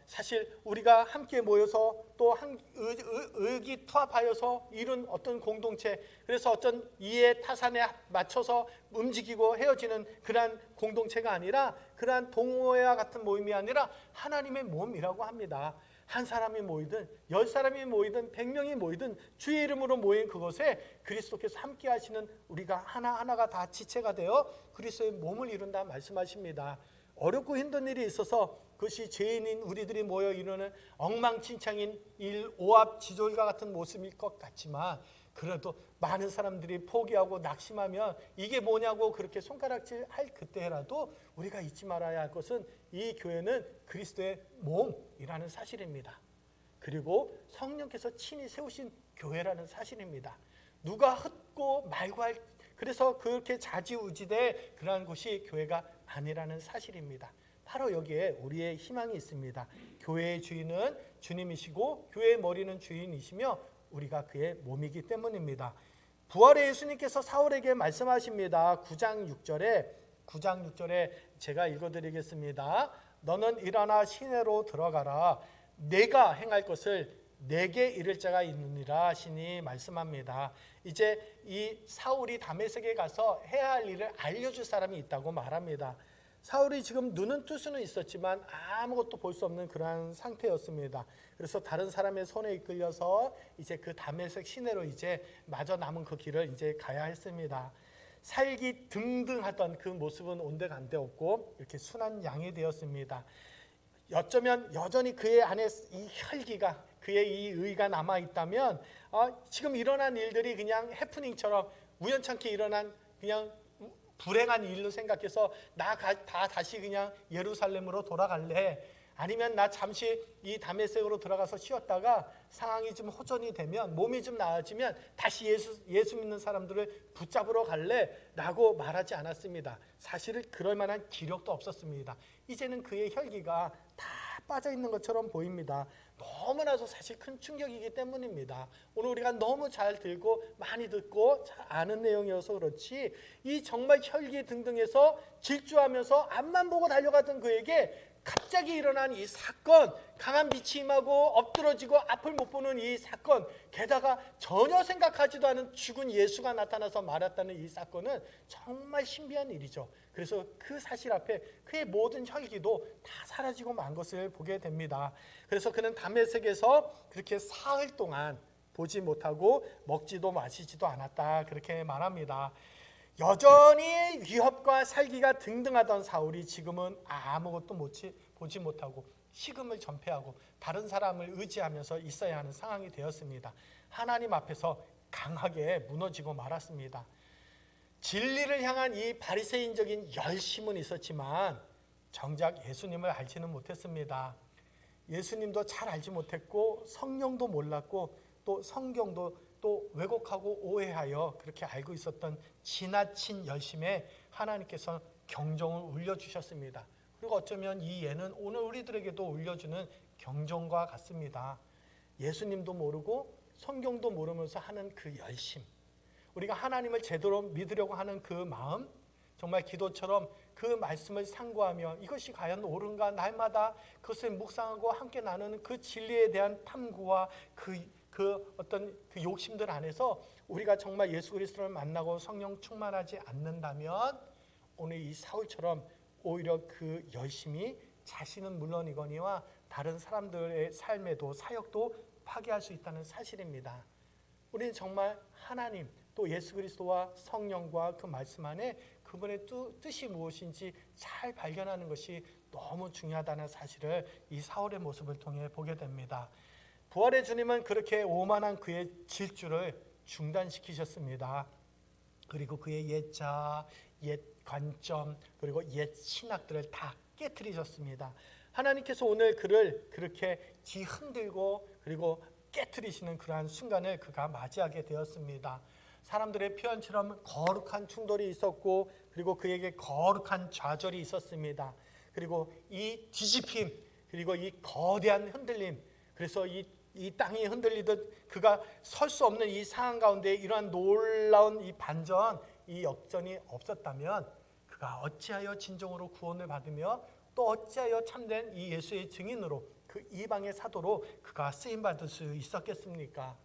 사실 우리가 함께 모여서 또 의기투합하여서 이룬 어떤 공동체, 그래서 어떤 이해 타산에 맞춰서 움직이고 헤어지는 그러한 공동체가 아니라 그러한 동호회와 같은 모임이 아니라 하나님의 몸이라고 합니다. 한 사람이 모이든 10사람이 모이든 100명이 모이든 주의 이름으로 모인 그것에 그리스도께서 함께 하시는 우리가 하나하나가 다 지체가 되어 그리스도의 몸을 이룬다 말씀하십니다. 어렵고 힘든 일이 있어서 그것이 죄인인 우리들이 모여 이루는 엉망진창인 일, 오합지졸과 같은 모습일 것 같지만 그래도 많은 사람들이 포기하고 낙심하면 이게 뭐냐고 그렇게 손가락질 할 그때라도 우리가 잊지 말아야 할 것은 이 교회는 그리스도의 몸이라는 사실입니다. 그리고 성령께서 친히 세우신 교회라는 사실입니다. 누가 흩고 말고 할 그래서 그렇게 좌지우지될 그러한 곳이 교회가 아니라는 사실입니다. 바로 여기에 우리의 희망이 있습니다. 교회의 주인은 주님이시고 교회의 머리는 주인이시며 우리가 그의 몸이기 때문입니다. 부활의 예수님께서 사울에게 말씀하십니다. 9장 6절에 제가 읽어드리겠습니다. 너는 일어나 시내로 들어가라. 내가 행할 것을 내게 이를 자가 있느니라 하시니 말씀합니다. 이제 이 사울이 다메섹에 가서 해야 할 일을 알려줄 사람이 있다고 말합니다. 사울이 지금 눈은 뜰 수는 있었지만 아무것도 볼 수 없는 그러한 상태였습니다. 그래서 다른 사람의 손에 이끌려서 이제 그 다메섹 시내로 이제 마저 남은 그 길을 이제 가야 했습니다. 살기 등등하던 그 모습은 온데간데 없고 이렇게 순한 양이 되었습니다. 어쩌면 여전히 그의 안에 이 혈기가 그의 이 의가 남아 있다면 지금 일어난 일들이 그냥 해프닝처럼 우연찮게 일어난 그냥 불행한 일로 생각해서 나 다시 그냥 예루살렘으로 돌아갈래, 아니면 나 잠시 이 다메섹으로 들어가서 쉬었다가 상황이 좀 호전이 되면 몸이 좀 나아지면 다시 예수 믿는 사람들을 붙잡으러 갈래 라고 말하지 않았습니다. 사실 그럴 만한 기력도 없었습니다. 이제는 그의 혈기가 다 빠져 있는 것처럼 보입니다. 너무나도 사실 큰 충격이기 때문입니다. 오늘 우리가 너무 잘 들고 많이 듣고 잘 아는 내용이어서 그렇지 이 정말 혈기 등등해서 질주하면서 앞만 보고 달려가던 그에게 갑자기 일어난 이 사건, 강한 빛이 임하고 엎드러지고 앞을 못 보는 이 사건, 게다가 전혀 생각하지도 않은 죽은 예수가 나타나서 말했다는 이 사건은 정말 신비한 일이죠. 그래서 그 사실 앞에 그의 모든 혈기도 다 사라지고 만 것을 보게 됩니다. 그래서 그는 다메섹에서 그렇게 사흘 동안 보지 못하고 먹지도 마시지도 않았다 그렇게 말합니다. 여전히 위협과 살기가 등등하던 사울이 지금은 아무것도 보지 못하고 식음을 전폐하고 다른 사람을 의지하면서 있어야 하는 상황이 되었습니다. 하나님 앞에서 강하게 무너지고 말았습니다. 진리를 향한 이 바리새인적인 열심은 있었지만 정작 예수님을 알지는 못했습니다. 예수님도 잘 알지 못했고 성령도 몰랐고 또 성경도 또 왜곡하고 오해하여 그렇게 알고 있었던 지나친 열심에 하나님께서 경종을 울려주셨습니다. 그리고 어쩌면 이 예는 오늘 우리들에게도 울려주는 경종과 같습니다. 예수님도 모르고 성경도 모르면서 하는 그 열심, 우리가 하나님을 제대로 믿으려고 하는 그 마음, 정말 기도처럼 그 말씀을 상고하며 이것이 과연 옳은가 날마다 그것을 묵상하고 함께 나누는 그 진리에 대한 탐구와 그 어떤 그 욕심들 안에서 우리가 정말 예수 그리스도를 만나고 성령 충만하지 않는다면 오늘 이 사울처럼 오히려 그 열심이 자신은 물론이거니와 다른 사람들의 삶에도 사역도 파괴할 수 있다는 사실입니다. 우리는 정말 하나님 또 예수 그리스도와 성령과 그 말씀 안에 그분의 뜻이 무엇인지 잘 발견하는 것이 너무 중요하다는 사실을 이 사울의 모습을 통해 보게 됩니다. 부활의 주님은 그렇게 오만한 그의 질주를 중단시키셨습니다. 그리고 그의 옛 자아, 옛 관점, 그리고 옛 신학들을 다 깨트리셨습니다. 하나님께서 오늘 그를 그렇게 뒤흔들고 그리고 깨트리시는 그러한 순간을 그가 맞이하게 되었습니다. 사람들의 표현처럼 거룩한 충돌이 있었고 그리고 그에게 거룩한 좌절이 있었습니다. 그리고 이 뒤집힘 그리고 이 거대한 흔들림, 그래서 이 땅이 흔들리듯 그가 설 수 없는 이 상황 가운데 이러한 놀라운 이 반전, 이 역전이 없었다면 그가 어찌하여 진정으로 구원을 받으며 또 어찌하여 참된 이 예수의 증인으로 그 이방의 사도로 그가 쓰임받을 수 있었겠습니까?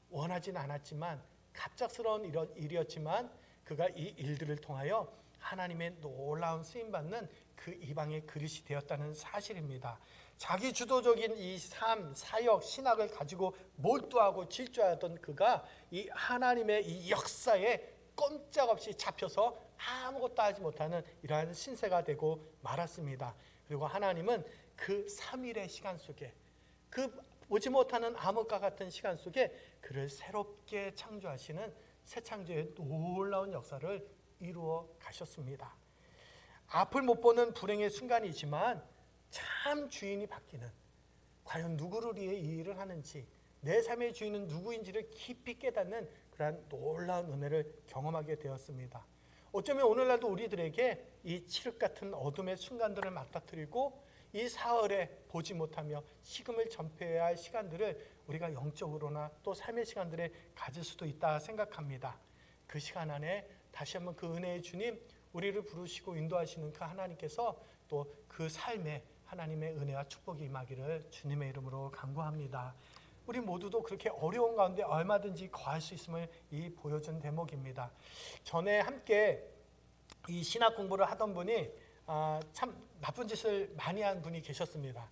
원하진 않았지만 갑작스러운 일이었지만 그가 이 일들을 통하여 하나님의 놀라운 쓰임받는 그 이방의 그릇이 되었다는 사실입니다. 자기 주도적인 이 삶, 사역, 신학을 가지고 몰두하고 질주하던 그가 이 하나님의 이 역사에 꼼짝없이 잡혀서 아무것도 하지 못하는 이러한 신세가 되고 말았습니다. 그리고 하나님은 그 3일의 시간 속에 그 보지 못하는 암흑과 같은 시간 속에 그를 새롭게 창조하시는 새 창조의 놀라운 역사를 이루어 가셨습니다. 앞을 못 보는 불행의 순간이지만 참 주인이 바뀌는, 과연 누구를 위해 이 일을 하는지, 내 삶의 주인은 누구인지를 깊이 깨닫는 그러한 놀라운 은혜를 경험하게 되었습니다. 어쩌면 오늘날도 우리들에게 이 칠흑 같은 어둠의 순간들을 맞닥뜨리고 이 사흘에 보지 못하며 식음을 전폐해야 할 시간들을 우리가 영적으로나 또 삶의 시간들에 가질 수도 있다 생각합니다. 그 시간 안에 다시 한번 그 은혜의 주님, 우리를 부르시고 인도하시는 그 하나님께서 또 그 삶에 하나님의 은혜와 축복이 임하기를 주님의 이름으로 간구합니다. 우리 모두도 그렇게 어려운 가운데 얼마든지 거할 수 있음을 이 보여준 대목입니다. 전에 함께 이 신학 공부를 하던 분이 참 나쁜 짓을 많이 한 분이 계셨습니다.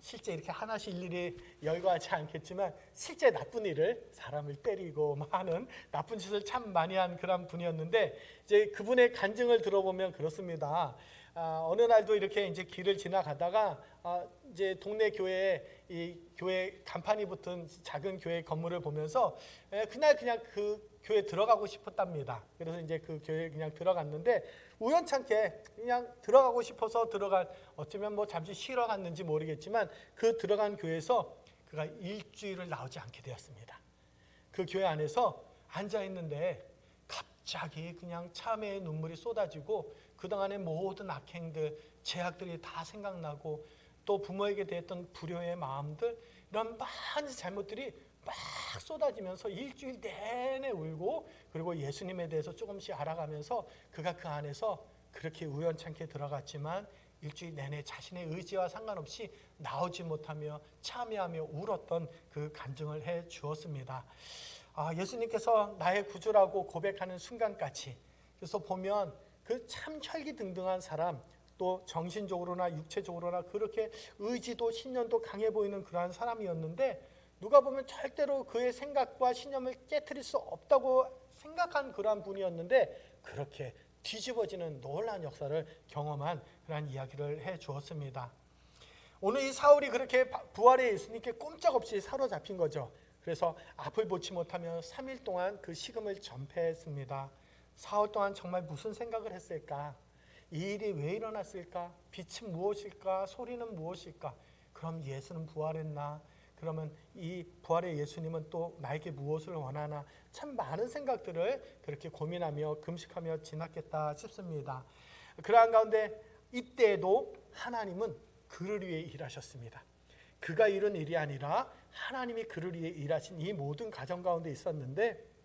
실제 이렇게 하나씩 일일이 열거하지 않겠지만 실제 나쁜 일을, 사람을 때리고 하는 나쁜 짓을 참 많이 한 그런 분이었는데, 이제 그분의 간증을 들어보면 그렇습니다. 어느 날도 이렇게 이제 길을 지나가다가 이제 동네 교회에 이 교회 간판이 붙은 작은 교회 건물을 보면서 그냥 그 교회 들어가고 싶었답니다. 그래서 이제 그 교회에 그냥 들어갔는데 우연찮게 그냥 들어가고 싶어서 어쩌면 뭐 잠시 쉬러 갔는지 모르겠지만 그 들어간 교회에서 그가 일주일을 나오지 않게 되었습니다. 그 교회 안에서 앉아 있는데 갑자기 그냥 참회의 눈물이 쏟아지고 그동안의 모든 악행들, 죄악들이 다 생각나고 또 부모에게 대했던 불효의 마음들, 이런 많은 잘못들이 막 쏟아지면서 일주일 내내 울고, 그리고 예수님에 대해서 조금씩 알아가면서 그가 그 안에서 그렇게 우연찮게 들어갔지만 일주일 내내 자신의 의지와 상관없이 나오지 못하며 참회하며 울었던 그 간증을 해 주었습니다. 예수님께서 나의 구주라고 고백하는 순간까지, 그래서 보면 그 참 혈기등등한 사람, 또 정신적으로나 육체적으로나 그렇게 의지도 신념도 강해 보이는 그러한 사람이었는데, 누가 보면 절대로 그의 생각과 신념을 깨트릴 수 없다고 생각한 그러한 분이었는데 그렇게 뒤집어지는 놀라운 역사를 경험한 그러한 이야기를 해 주었습니다. 오늘 이 사울이 그렇게 부활의 예수님께 꼼짝없이 사로잡힌 거죠. 그래서 앞을 보지 못하며 3일 동안 그 식음을 전폐했습니다. 사흘 동안 정말 무슨 생각을 했을까? 이 일이 왜 일어났을까? 빛은 무엇일까? 소리는 무엇일까? 그럼 예수는 부활했나? 그러면 이 부활의 예수님은 또 나에게 무엇을 원하나? 참 많은 생각들을 그렇게 고민하며 금식하며 지났겠다 싶습니다. 그러한 가운데 이때에도 하나님은 그를 위해 일하셨습니다. 그가 이룬 일이 아니라 하나님이 그를 위해 일하신 이 모든 과정 가운데 있었는데,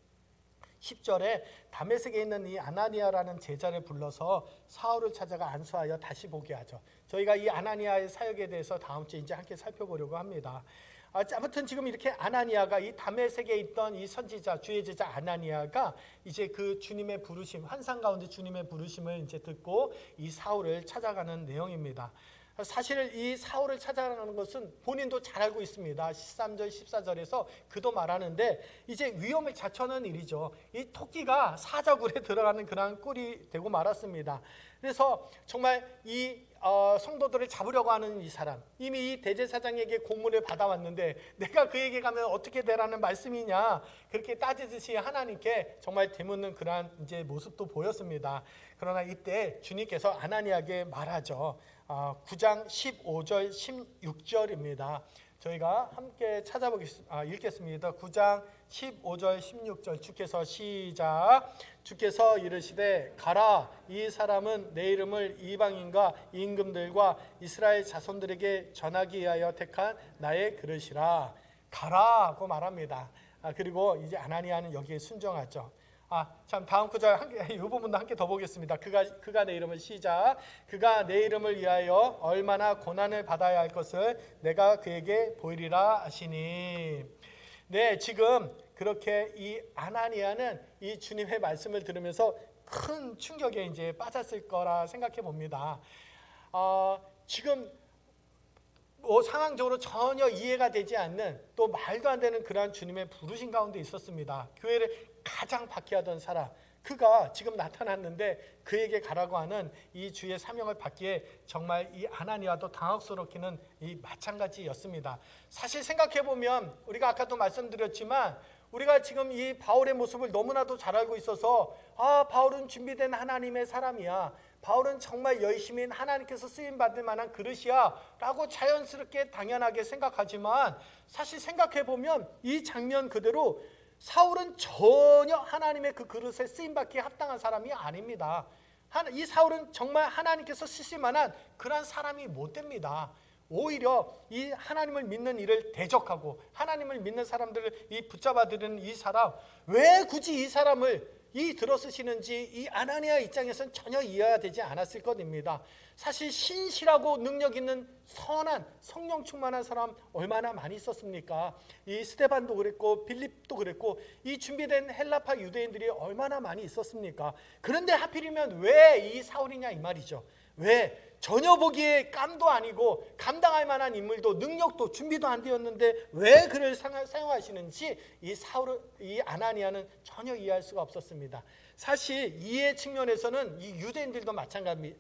10절에 다메섹에 있는 이 아나니아라는 제자를 불러서 사울을 찾아가 안수하여 다시 보게 하죠. 저희가 이 아나니아의 사역에 대해서 다음 주에 이제 함께 살펴보려고 합니다. 아무튼 지금 이렇게 아나니아가 이 다메섹에 있던 이 선지자, 주의 제자 아나니아가 이제 그 주님의 부르심, 환상 가운데 주님의 부르심을 이제 듣고 이 사울을 찾아가는 내용입니다. 사실 이 사울을 찾아가는 것은 본인도 잘 알고 있습니다. 13절 14절에서 그도 말하는데 이제 위험을 자초하는 일이죠. 이 토끼가 사자굴에 들어가는 그러한 꼴이 되고 말았습니다. 그래서 정말 이 성도들을 잡으려고 하는 이 사람, 이미 이 대제사장에게 공문을 받아왔는데 내가 그에게 가면 어떻게 되라는 말씀이냐, 그렇게 따지듯이 하나님께 정말 되묻는 그러한 이제 모습도 보였습니다. 그러나 이때 주님께서 아나니아에게 말하죠. 9장 15절 16절입니다. 저희가 함께 읽겠습니다. 9장 15절 16절 주께서 시작. 주께서 이르시되 가라, 이 사람은 내 이름을 이방인과 임금들과 이스라엘 자손들에게 전하기 위하여 택한 나의 그릇이라. 가라고 말합니다. 그리고 이제 아나니아는 여기에 순종하죠. 참 다음 구절 이 부분도 함께 더 보겠습니다. 그가 내 이름을 시작. 그가 내 이름을 위하여 얼마나 고난을 받아야 할 것을 내가 그에게 보이리라 하시니. 네, 지금 그렇게 이 아나니아는 이 주님의 말씀을 들으면서 큰 충격에 이제 빠졌을 거라 생각해 봅니다. 지금 상황적으로 전혀 이해가 되지 않는, 또 말도 안 되는 그러한 주님의 부르신 가운데 있었습니다. 교회를 가장 박해하던 사람, 그가 지금 나타났는데 그에게 가라고 하는 이 주의 사명을 받기에 정말 이 아나니아도 당혹스럽기는 이 마찬가지였습니다. 사실 생각해 보면 우리가 아까도 말씀드렸지만 우리가 지금 이 바울의 모습을 너무나도 잘 알고 있어서 바울은 준비된 하나님의 사람이야, 바울은 정말 열심히 하나님께서 쓰임받을 만한 그릇이야 라고 자연스럽게 당연하게 생각하지만, 사실 생각해 보면 이 장면 그대로 사울은 전혀 하나님의 그 그릇에 쓰임받기에 합당한 사람이 아닙니다. 이 사울은 정말 하나님께서 쓰실 만한 그런 사람이 못 됩니다. 오히려 이 하나님을 믿는 일을 대적하고 하나님을 믿는 사람들을 이 붙잡아들이는 이 사람, 왜 굳이 이 사람을 들어쓰시는지 이 아나니아 입장에서는 전혀 이해가 되지 않았을 것입니다. 사실 신실하고 능력 있는 선한 성령 충만한 사람 얼마나 많이 있었습니까? 이 스데반도 그랬고 빌립도 그랬고 이 준비된 헬라파 유대인들이 얼마나 많이 있었습니까? 그런데 하필이면 왜 이 사울이냐 이 말이죠. 왜? 전혀 보기에 깜도 아니고 감당할 만한 인물도 능력도 준비도 안 되었는데 왜 그를 사용하시는지 이 아나니아는 전혀 이해할 수가 없었습니다. 사실 이해 측면에서는 이 유대인들도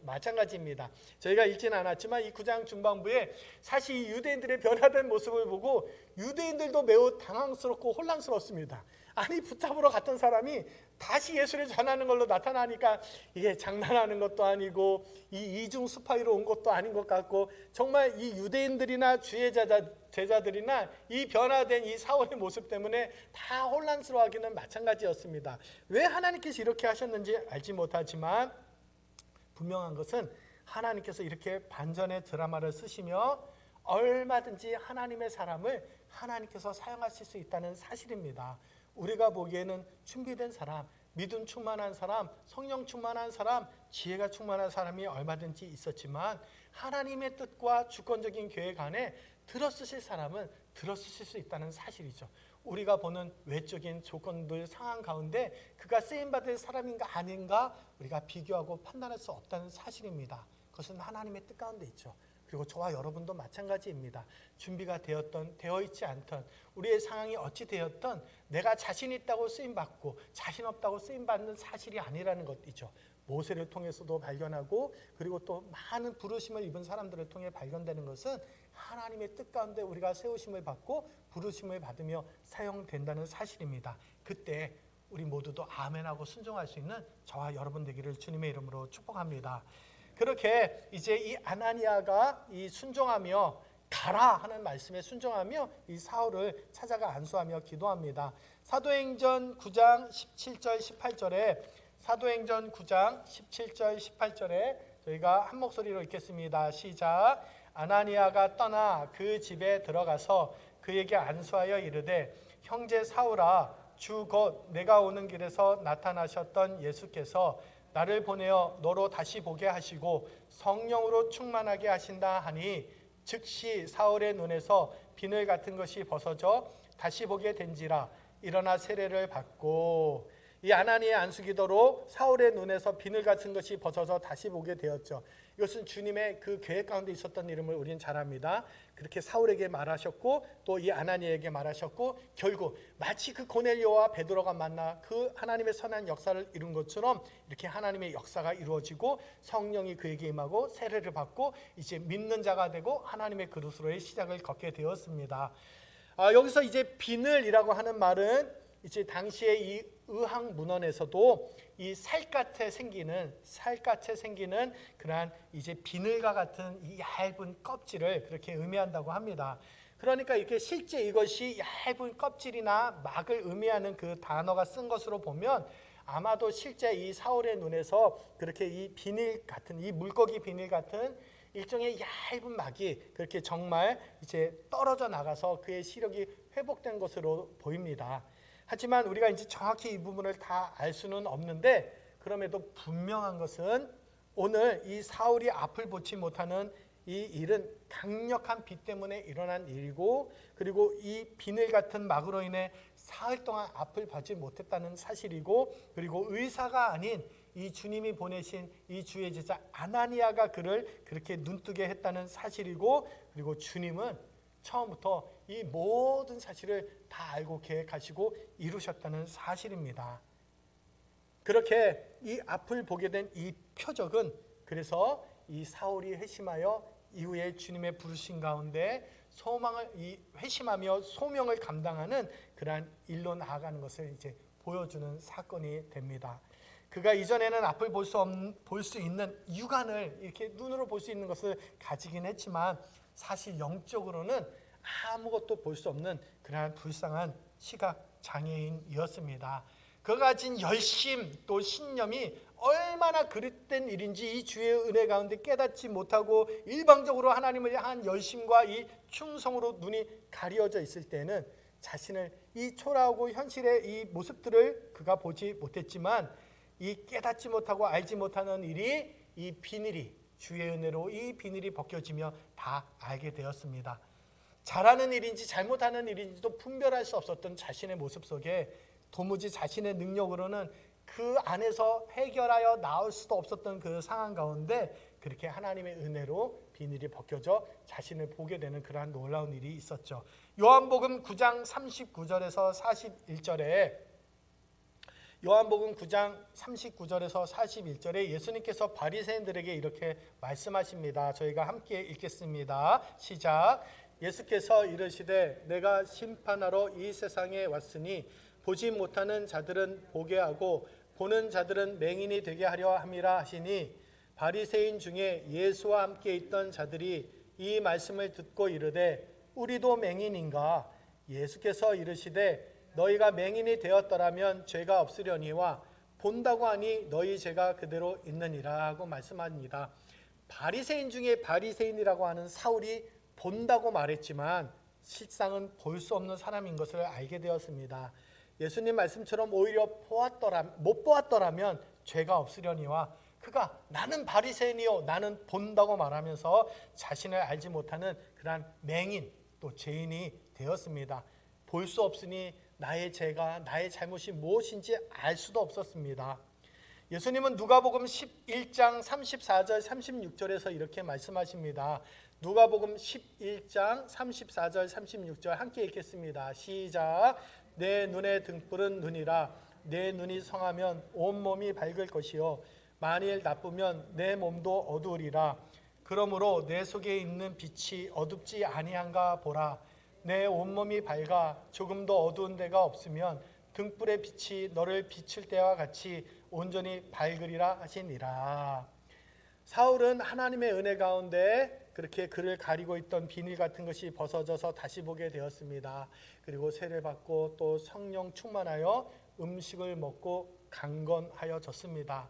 마찬가지입니다. 저희가 읽지는 않았지만 이 9장 중반부에 사실 이 유대인들의 변화된 모습을 보고 유대인들도 매우 당황스럽고 혼란스럽습니다. 아니, 붙잡으러 갔던 사람이 다시 예수를 전하는 걸로 나타나니까 이게 장난하는 것도 아니고 이 이중 스파이로 온 것도 아닌 것 같고, 정말 이 유대인들이나 주의 제자들이나 이 변화된 이 사울의 모습 때문에 다 혼란스러워하기는 마찬가지였습니다. 왜 하나님께서 이렇게 하셨는지 알지 못하지만 분명한 것은 하나님께서 이렇게 반전의 드라마를 쓰시며 얼마든지 하나님의 사람을 하나님께서 사용하실 수 있다는 사실입니다. 우리가 보기에는 준비된 사람, 믿음 충만한 사람, 성령 충만한 사람, 지혜가 충만한 사람이 얼마든지 있었지만 하나님의 뜻과 주권적인 계획 안에 들어쓰실 사람은 들어쓰실 수 있다는 사실이죠. 우리가 보는 외적인 조건들 상황 가운데 그가 쓰임받을 사람인가 아닌가 우리가 비교하고 판단할 수 없다는 사실입니다. 그것은 하나님의 뜻 가운데 있죠. 그리고 저와 여러분도 마찬가지입니다. 준비가 되어 있지 않던 우리의 상황이 어찌 되었던 내가 자신 있다고 쓰임받고 자신 없다고 쓰임받는 사실이 아니라는 것이죠. 모세를 통해서도 발견하고 그리고 또 많은 부르심을 입은 사람들을 통해 발견되는 것은 하나님의 뜻 가운데 우리가 세우심을 받고 부르심을 받으며 사용된다는 사실입니다. 그때 우리 모두도 아멘하고 순종할 수 있는 저와 여러분 되기를 주님의 이름으로 축복합니다. 그렇게 이제 이 아나니아가 이 순종하며 가라 하는 말씀에 순종하며 이 사울을 찾아가 안수하며 기도합니다. 사도행전 9장 17절 18절에 사도행전 9장 17절 18절에 저희가 한 목소리로 읽겠습니다. 시작. 아나니아가 떠나 그 집에 들어가서 그에게 안수하여 이르되 형제 사울아, 주 곧 내가 오는 길에서 나타나셨던 예수께서 나를 보내어 너로 다시 보게 하시고 성령으로 충만하게 하신다 하니 즉시 사울의 눈에서 비늘 같은 것이 벗어져 다시 보게 된지라 일어나 세례를 받고. 이 아나니의 안수기도로 사울의 눈에서 비늘 같은 것이 벗어져 다시 보게 되었죠. 이것은 주님의 그 계획 가운데 있었던 이름을 우리는 잘 압니다. 그렇게 사울에게 말하셨고 또 이 아나니에게 말하셨고 결국 마치 그 고넬료와 베드로가 만나 그 하나님의 선한 역사를 이룬 것처럼 이렇게 하나님의 역사가 이루어지고 성령이 그에게 임하고 세례를 받고 이제 믿는 자가 되고 하나님의 그릇으로의 시작을 걷게 되었습니다. 여기서 이제 비늘이라고 하는 말은 이제 당시에 이 의학 문헌에서도 이 살갗에 생기는 그러한 이제 비늘과 같은 이 얇은 껍질을 그렇게 의미한다고 합니다. 그러니까 이렇게 실제 이것이 얇은 껍질이나 막을 의미하는 그 단어가 쓴 것으로 보면 아마도 실제 이 사울의 눈에서 그렇게 이 비늘 같은 이 물고기 비늘 같은 일종의 얇은 막이 그렇게 정말 이제 떨어져 나가서 그의 시력이 회복된 것으로 보입니다. 하지만 우리가 이제 정확히 이 부분을 다 알 수는 없는데 그럼에도 분명한 것은 오늘 이 사울이 앞을 보지 못하는 이 일은 강력한 비 때문에 일어난 일이고 그리고 이 비늘 같은 막으로 인해 사흘 동안 앞을 보지 못했다는 사실이고 그리고 의사가 아닌 이 주님이 보내신 이 주의 제자 아나니아가 그를 그렇게 눈뜨게 했다는 사실이고 그리고 주님은 처음부터 이 모든 사실을 다 알고 계획하시고 이루셨다는 사실입니다. 그렇게 이 앞을 보게 된 이 표적은 그래서 이 사울이 회심하여 이후에 주님의 부르신 가운데 회심하며 소명을 감당하는 그러한 일로 나아가는 것을 이제 보여주는 사건이 됩니다. 그가 이전에는 앞을 볼 수 있는 육안을 이렇게 눈으로 볼 수 있는 것을 가지긴 했지만 사실 영적으로는 아무것도 볼 수 없는 그러한 불쌍한 시각 장애인이었습니다. 그가 가진 열심 또 신념이 얼마나 그릇된 일인지 이 주의 은혜 가운데 깨닫지 못하고 일방적으로 하나님을 향한 열심과 이 충성으로 눈이 가려져 있을 때는 자신을 이 초라하고 현실의 이 모습들을 그가 보지 못했지만 이 깨닫지 못하고 알지 못하는 일이 이 비늘이 주의 은혜로 이 비늘이 벗겨지며 다 알게 되었습니다. 잘하는 일인지 잘못하는 일인지도 분별할 수 없었던 자신의 모습 속에 도무지 자신의 능력으로는 그 안에서 해결하여 나올 수도 없었던 그 상황 가운데 그렇게 하나님의 은혜로 비늘이 벗겨져 자신을 보게 되는 그러한 놀라운 일이 있었죠. 요한복음 9장 39절에서 41절에 요한복음 9장 39절에서 41절에 예수님께서 바리새인들에게 이렇게 말씀하십니다. 저희가 함께 읽겠습니다. 시작. 예수께서 이르시되 내가 심판하러 이 세상에 왔으니 보지 못하는 자들은 보게 하고 보는 자들은 맹인이 되게 하려 함이라 하시니 바리새인 중에 예수와 함께 있던 자들이 이 말씀을 듣고 이르되 우리도 맹인인가? 예수께서 이르시되 너희가 맹인이 되었더라면 죄가 없으려니와 본다고 하니 너희 죄가 그대로 있느니라 하고 말씀합니다. 바리새인 중에 바리새인이라고 하는 사울이 본다고 말했지만 실상은 볼 수 없는 사람인 것을 알게 되었습니다. 예수님 말씀처럼 오히려 못 보았더라면 죄가 없으려니와 그가 나는 바리새인이요 나는 본다고 말하면서 자신을 알지 못하는 그러한 맹인 또 죄인이 되었습니다. 볼 수 없으니 나의 죄가 나의 잘못이 무엇인지 알 수도 없었습니다. 예수님은 누가복음 11장 34절 36절에서 이렇게 말씀하십니다. 누가복음 11장 34절 36절 함께 읽겠습니다. 시작. 내 눈의 등불은 눈이라. 내 눈이 성하면 온몸이 밝을 것이요 만일 나쁘면 내 몸도 어두우리라. 그러므로 내 속에 있는 빛이 어둡지 아니한가 보라. 내 온몸이 밝아 조금도 어두운 데가 없으면 등불의 빛이 너를 비출 때와 같이 온전히 밝으리라 하시니라. 사울은 하나님의 은혜 가운데 그렇게 그를 가리고 있던 비닐 같은 것이 벗어져서 다시 보게 되었습니다. 그리고 세례를 받고 또 성령 충만하여 음식을 먹고 강건하여졌습니다.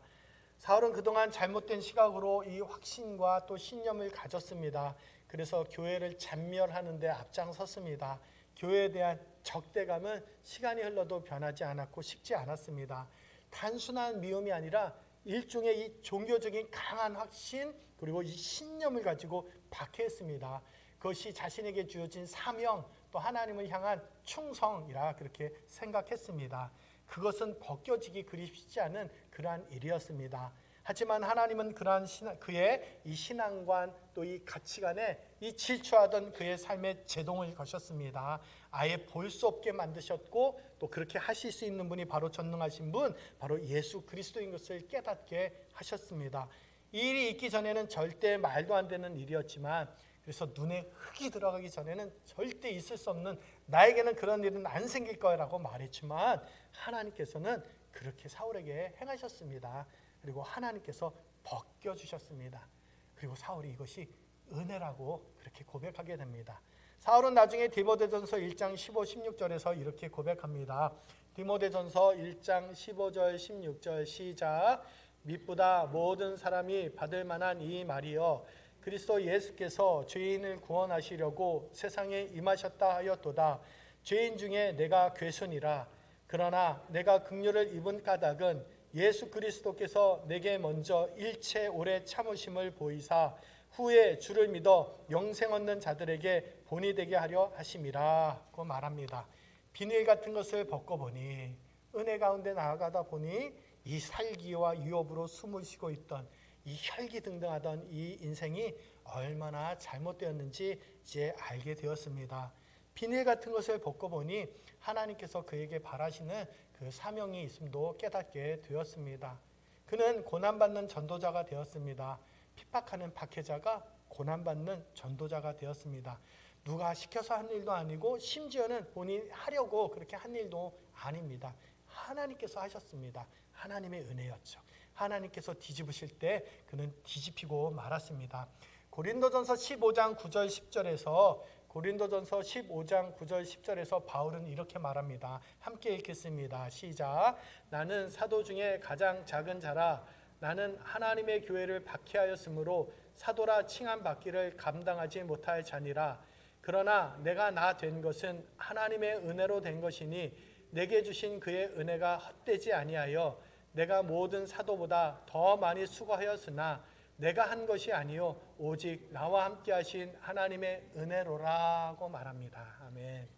사울은 그동안 잘못된 시각으로 이 확신과 또 신념을 가졌습니다. 그래서 교회를 잔멸하는 데 앞장섰습니다. 교회에 대한 적대감은 시간이 흘러도 변하지 않았고 식지 않았습니다. 단순한 미움이 아니라 일종의 이 종교적인 강한 확신 그리고 이 신념을 가지고 박해했습니다. 그것이 자신에게 주어진 사명 또 하나님을 향한 충성이라 그렇게 생각했습니다. 그것은 벗겨지기 그리 쉽지 않은 그러한 일이었습니다. 하지만 하나님은 그러한 그의 이 신앙관 또 이 가치관에 이 질투하던 그의 삶에 제동을 거셨습니다. 아예 볼 수 없게 만드셨고 또 그렇게 하실 수 있는 분이 바로 전능하신 분, 바로 예수 그리스도인 것을 깨닫게 하셨습니다. 이 일이 있기 전에는 절대 말도 안 되는 일이었지만, 그래서 눈에 흙이 들어가기 전에는 절대 있을 수 없는, 나에게는 그런 일은 안 생길 거라고 말했지만 하나님께서는 그렇게 사울에게 행하셨습니다. 그리고 하나님께서 벗겨주셨습니다. 그리고 사울이 이것이 은혜라고 그렇게 고백하게 됩니다. 사울은 나중에 디모데전서 1장 15, 16절에서 이렇게 고백합니다. 디모데전서 1장 15절 16절 시작. 미쁘다 모든 사람이 받을 만한 이 말이여, 그리스도 예수께서 죄인을 구원하시려고 세상에 임하셨다 하였도다. 죄인 중에 내가 괴순이라. 그러나 내가 긍휼을 입은 까닭은 예수 그리스도께서 내게 먼저 일체 오래 참으심을 보이사 후에 주를 믿어 영생 얻는 자들에게 본이 되게 하려 하심이라고 말합니다. 비닐 같은 것을 벗고보니, 은혜 가운데 나아가다 보니 이 살기와 유업으로 숨을 쉬고 있던 이 혈기등등하던 이 인생이 얼마나 잘못되었는지 이제 알게 되었습니다. 비닐 같은 것을 벗고보니 하나님께서 그에게 바라시는 그 사명이 있음도 깨닫게 되었습니다. 그는 고난받는 전도자가 되었습니다. 핍박하는 박해자가 고난받는 전도자가 되었습니다. 누가 시켜서 한 일도 아니고 심지어는 본인이 하려고 그렇게 한 일도 아닙니다. 하나님께서 하셨습니다. 하나님의 은혜였죠. 하나님께서 뒤집으실 때 그는 뒤집히고 말았습니다. 고린도전서 15장 9절 10절에서 고린도전서 15장 9절 10절에서 바울은 이렇게 말합니다. 함께 읽겠습니다. 시작. 나는 사도 중에 가장 작은 자라. 나는 하나님의 교회를 박해하였으므로 사도라 칭함받기를 감당하지 못할 자니라. 그러나 내가 나 된 것은 하나님의 은혜로 된 것이니 내게 주신 그의 은혜가 헛되지 아니하여 내가 모든 사도보다 더 많이 수고하였으나 내가 한 것이 아니요 오직 나와 함께 하신 하나님의 은혜로라고 말합니다. 아멘.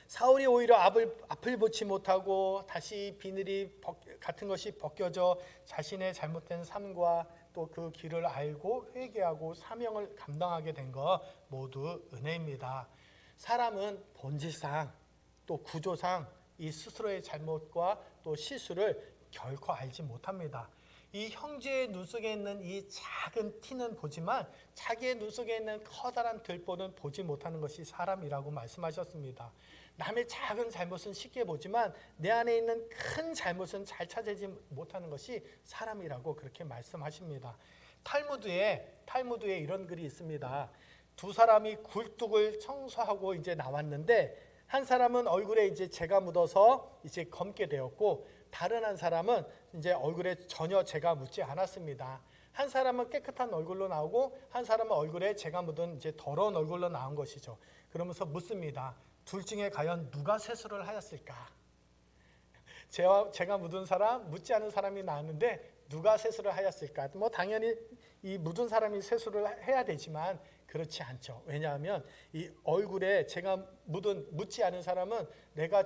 사울이 오히려 앞을 보지 못하고 다시 비늘이 같은 것이 벗겨져 자신의 잘못된 삶과 또 그 길을 알고 회개하고 사명을 감당하게 된 것 모두 은혜입니다. 사람은 본질상 또 구조상 이 스스로의 잘못과 또 실수를 결코 알지 못합니다. 이 형제의 눈 속에 있는 이 작은 티는 보지만 자기의 눈 속에 있는 커다란 들보는 보지 못하는 것이 사람이라고 말씀하셨습니다. 남의 작은 잘못은 쉽게 보지만 내 안에 있는 큰 잘못은 잘 찾아지 못하는 것이 사람이라고 그렇게 말씀하십니다. 탈무드에 이런 글이 있습니다. 두 사람이 굴뚝을 청소하고 이제 나왔는데 한 사람은 얼굴에 이제 재가 묻어서 이제 검게 되었고 다른 한 사람은 이제 얼굴에 전혀 재가 묻지 않았습니다. 한 사람은 깨끗한 얼굴로 나오고 한 사람은 얼굴에 재가 묻은 이제 더러운 얼굴로 나온 것이죠. 그러면서 묻습니다. 둘 중에 과연 누가 세수를 하였을까? 재가 묻은 사람, 묻지 않은 사람이 나왔는데 누가 세수를 하였을까? 뭐 당연히 이 묻은 사람이 세수를 해야 되지만 그렇지 않죠. 왜냐하면 이 얼굴에 재가 묻지 않은 사람은 내가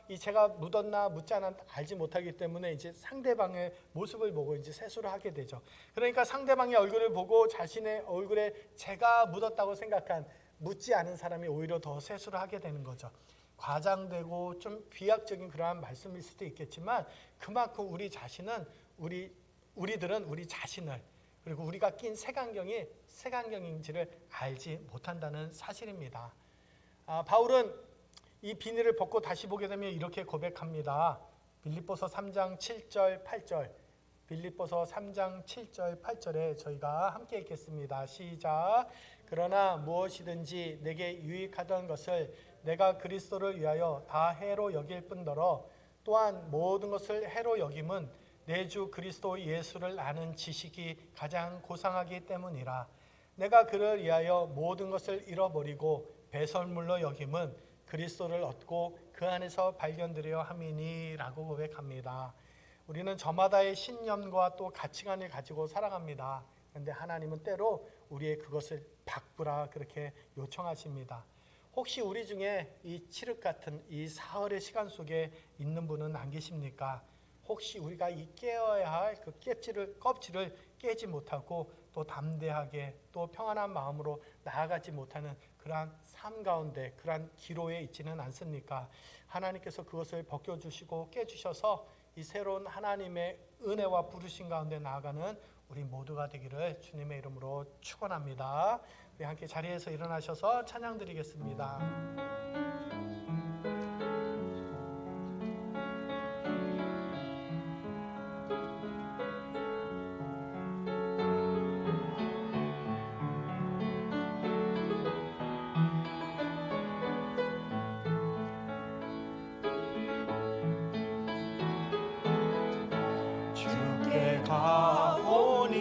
이 재가 묻었나 묻지 않았나 알지 못하기 때문에 이제 상대방의 모습을 보고 이제 세수를 하게 되죠. 그러니까 상대방의 얼굴을 보고 자신의 얼굴에 재가 묻었다고 생각한 묻지 않은 사람이 오히려 더 세수를 하게 되는 거죠. 과장되고 좀 비약적인 그러한 말씀일 수도 있겠지만 그만큼 우리 자신은 우리들은 우리 자신을 그리고 우리가 낀 색안경인지를 알지 못한다는 사실입니다. 바울은 이 비닐을 벗고 다시 보게 되면 이렇게 고백합니다. 빌립보서 3장 7절 8절 빌립보서 3장 7절 8절에 저희가 함께 읽겠습니다. 시작. 그러나 무엇이든지 내게 유익하던 것을 내가 그리스도를 위하여 다 해로 여길 뿐더러 또한 모든 것을 해로 여김은 내 주 그리스도 예수를 아는 지식이 가장 고상하기 때문이라. 내가 그를 위하여 모든 것을 잃어버리고 배설물로 여김은 그리스도를 얻고 그 안에서 발견되려 함이니라고 고백합니다. 우리는 저마다의 신념과 또 가치관을 가지고 살아갑니다. 그런데 하나님은 때로 우리의 그것을 바꾸라 그렇게 요청하십니다. 혹시 우리 중에 이 칠흑 같은 이 사흘의 시간 속에 있는 분은 안 계십니까? 혹시 우리가 이 깨어야 할 그 껍질을 깨지 못하고 또 담대하게 또 평안한 마음으로 나아가지 못하는 그러한 삶 가운데 그러한 기로에 있지는 않습니까? 하나님께서 그것을 벗겨주시고 깨주셔서 이 새로운 하나님의 은혜와 부르심 가운데 나아가는 우리 모두가 되기를 주님의 이름으로 축원합니다. 우리 함께 자리에서 일어나셔서 찬양 드리겠습니다. 주께 가오니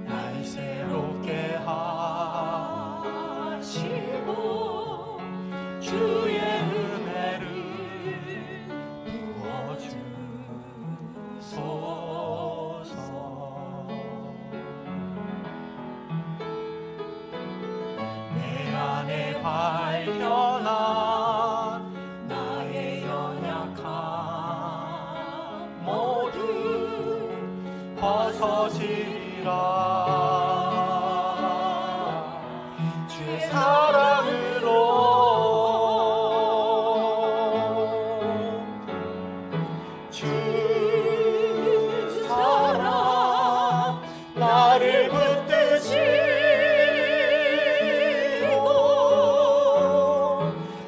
날 새롭게 하시고 주의 은혜를 부어주소서. 내 안에 발견한 나의 연약함 모두 벗어지리라. 주의 사랑으로 주 사랑 나를 붙드시고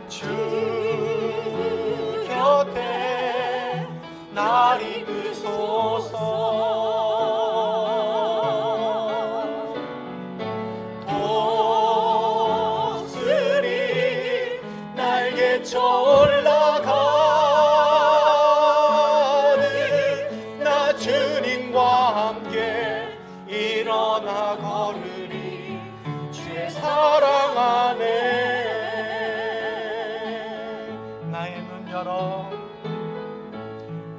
주 곁에 날 이끄소서. 도스리 날개쳐 올라가는 나 주님과 함께 일어나 걸으리. 주의 사랑 안에 나의 눈 열어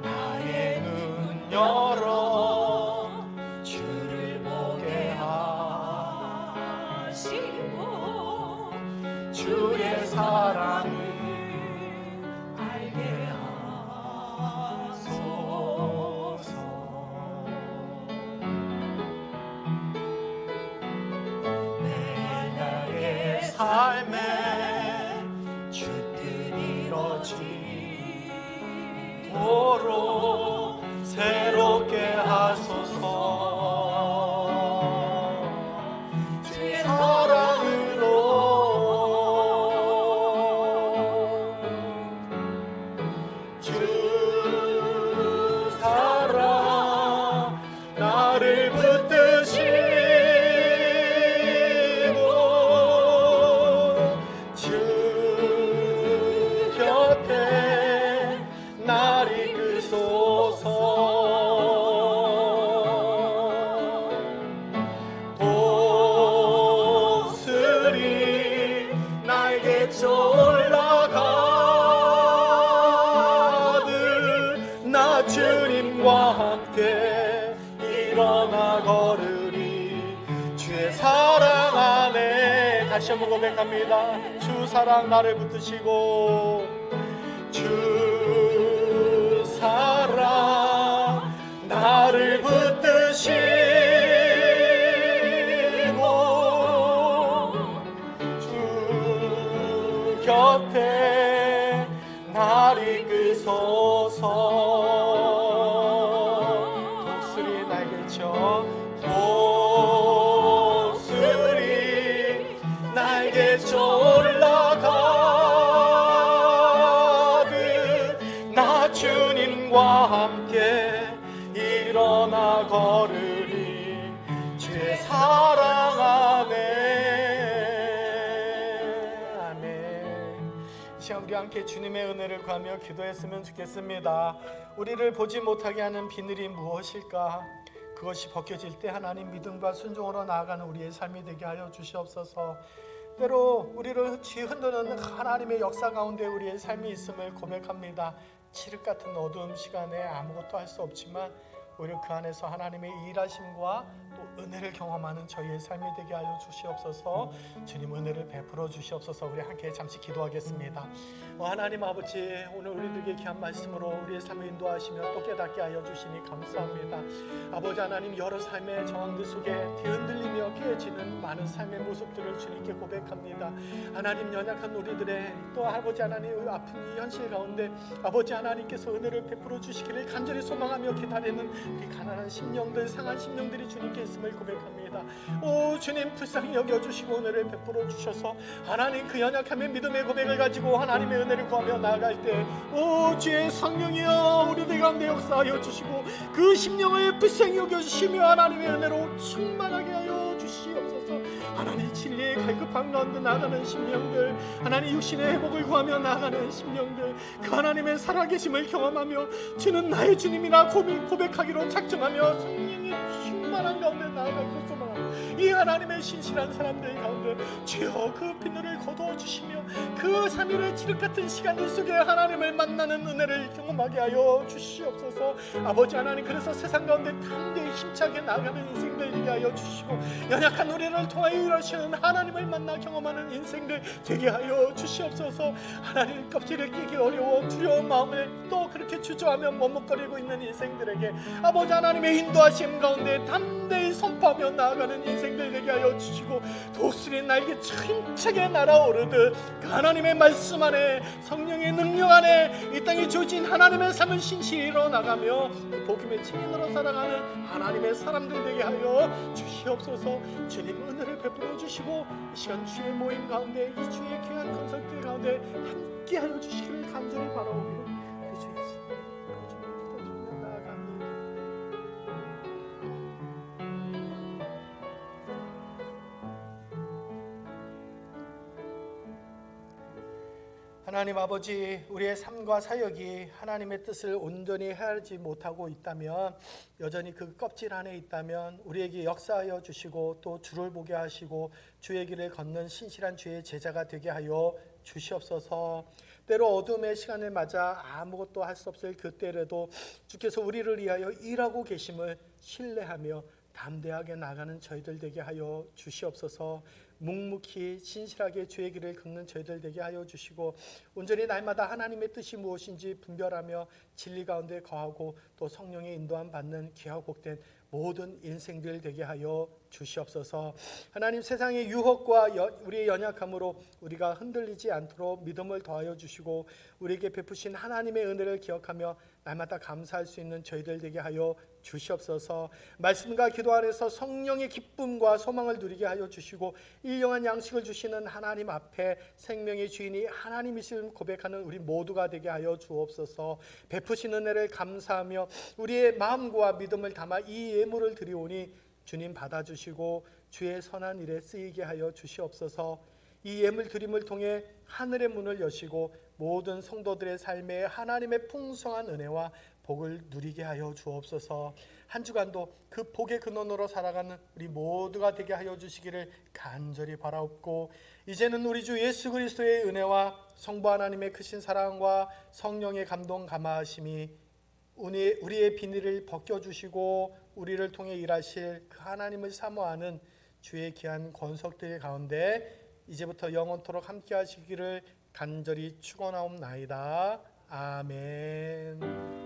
나의 눈 열어 주를 보게 하시고 주의 사랑을 알게 하소서. 내 나의 삶에 주 뜻 이뤄지도록 새롭게 하소서. 주의 사랑으로 주 사랑 나를 붙드시고 주 곁에 날 이끄소서. 도스리 날개쳐 올라가듯 나 주님과 함께 일어나 걸으리. 주의 사랑 안에 다시 한번 고백합니다. 주 사랑 나를 붙드시고 주 사랑 나를 붙드시고 주 곁에 날 이끄소서. 독수리 날개쳐 독수리 날개쳐 올라가듯 나 주님과 함께 일어나 걸으리. 주의 사랑 안에. 아멘. 이 시간 우리 함께 주님의 은혜를 구하며 기도했으면 좋겠습니다. 우리를 보지 못하게 하는 비늘이 무엇일까? 그것이 벗겨질 때 하나님 믿음과 순종으로 나아가는 우리의 삶이 되게 하여 주시옵소서. 때로 우리를 흔드는 하나님의 역사 가운데 우리의 삶이 있음을 고백합니다. 칠흑 같은 어두움 시간에 아무것도 할 수 없지만 오히려 그 안에서 하나님의 일하심과 또 은혜를 경험하는 저희의 삶이 되게 하여 주시옵소서. 주님 은혜를 베풀어 주시옵소서. 우리 함께 잠시 기도하겠습니다. 하나님 아버지, 오늘 우리들에게 귀한 말씀으로 우리의 삶을 인도하시며 또 깨닫게 하여 주시니 감사합니다. 아버지 하나님, 여러 삶의 정황들 속에 뒤흔들리며 깨어지는 많은 삶의 모습들을 주님께 고백합니다. 하나님, 연약한 우리들의 또 아버지 하나님 아픈 이 현실 가운데 아버지 하나님께서 은혜를 베풀어 주시기를 간절히 소망하며 기다리는 우리 가난한 심령들, 상한 심령들이 주님께 있음을 고백합니다. 오 주님, 불쌍히 여겨주시고 은혜를 베풀어 주셔서 하나님 그 연약함의 믿음의 고백을 가지고 하나님의 은혜를 구하며 나아갈 때 오 주의 성령이여 우리들 가운데 역사하여 주시고 그 심령을 불쌍히 여겨주시며 하나님의 은혜로 충만하게 하여 주시옵소서. 하나님 진리의 갈급한 가운데 나가는 심령들, 하나님 육신의 회복을 구하며 나가는 심령들, 그 하나님의 살아계심을 경험하며 주는 나의 주님이라 고백하기로 작정하며 성령의 충만한 가운데 나아가고 소망하며 이 하나님의 신실한 사람들 가운데 주여 그 빛을 거두어 주시며 그 3일의 지륵 같은 시간들 속에 하나님을 만나는 은혜를 경험하게 하여 주시옵소서. 아버지 하나님, 그래서 세상 가운데 담대히 힘차게 나아가는 인생들 되게 하여 주시고 연약한 우리를 통하여 일하시는 하나님을 만나 경험하는 인생들 되게 하여 주시옵소서. 하나님, 껍질을 끼기 어려워 두려운 마음에 또 그렇게 주저하며 머뭇거리고 있는 인생들에게 아버지 하나님의 인도하심 가운데 담대히 선포하며 나아가는 인생들 되게 하여 주시고 독수리 날개처럼 힘차게 날아오르듯 그 하나님의 말씀 안에 성령의 능력 안에 이 땅에 주어진 하나님의 삶을 신실히 이뤄나가며 복음의 증인으로 살아가는 하나님의 사람들 되게 하여 주시옵소서. 주님 은혜를 베풀어 주시고 이 시간 주의 모임 가운데 이 주의 귀한 건설들 가운데 함께 하여 주시기를 간절히 바라오며 그 주의 주님 나아갑니다. 하나님 아버지, 우리의 삶과 사역이 하나님의 뜻을 온전히 헤아리지 못하고 있다면, 여전히 그 껍질 안에 있다면 우리에게 역사하여 주시고 또 주를 보게 하시고 주의 길을 걷는 신실한 주의 제자가 되게 하여 주시옵소서. 때로 어둠의 시간을 맞아 아무것도 할 수 없을 그때라도 주께서 우리를 위하여 일하고 계심을 신뢰하며 담대하게 나가는 저희들 되게 하여 주시옵소서. 묵묵히 신실하게 주의 길을 걷는 저희들 되게 하여 주시고 온전히 날마다 하나님의 뜻이 무엇인지 분별하며 진리 가운데 거하고 또 성령의 인도함 받는 귀하고 복된 모든 인생들 되게 하여 주시옵소서. 하나님, 세상의 유혹과 우리의 연약함으로 우리가 흔들리지 않도록 믿음을 더하여 주시고 우리에게 베푸신 하나님의 은혜를 기억하며 날마다 감사할 수 있는 저희들 되게 하여 주시옵소서. 말씀과 기도 안에서 성령의 기쁨과 소망을 누리게 하여 주시고 일용한 양식을 주시는 하나님 앞에 생명의 주인이 하나님이심을 고백하는 우리 모두가 되게 하여 주옵소서. 베푸신 은혜를 감사하며 우리의 마음과 믿음을 담아 이 예물을 드리오니 주님 받아주시고 주의 선한 일에 쓰이게 하여 주시옵소서. 이 예물 드림을 통해 하늘의 문을 여시고 모든 성도들의 삶에 하나님의 풍성한 은혜와 복을 누리게 하여 주옵소서. 한 주간도 그 복의 근원으로 살아가는 우리 모두가 되게 하여 주시기를 간절히 바라옵고 이제는 우리 주 예수 그리스도의 은혜와 성부 하나님의 크신 사랑과 성령의 감동 감화하심이 우리의 비닐을 벗겨주시고 우리를 통해 일하실 그 하나님을 사모하는 주의 귀한 권속들 가운데 이제부터 영원토록 함께 하시기를 간절히 축원하옵나이다. 아멘.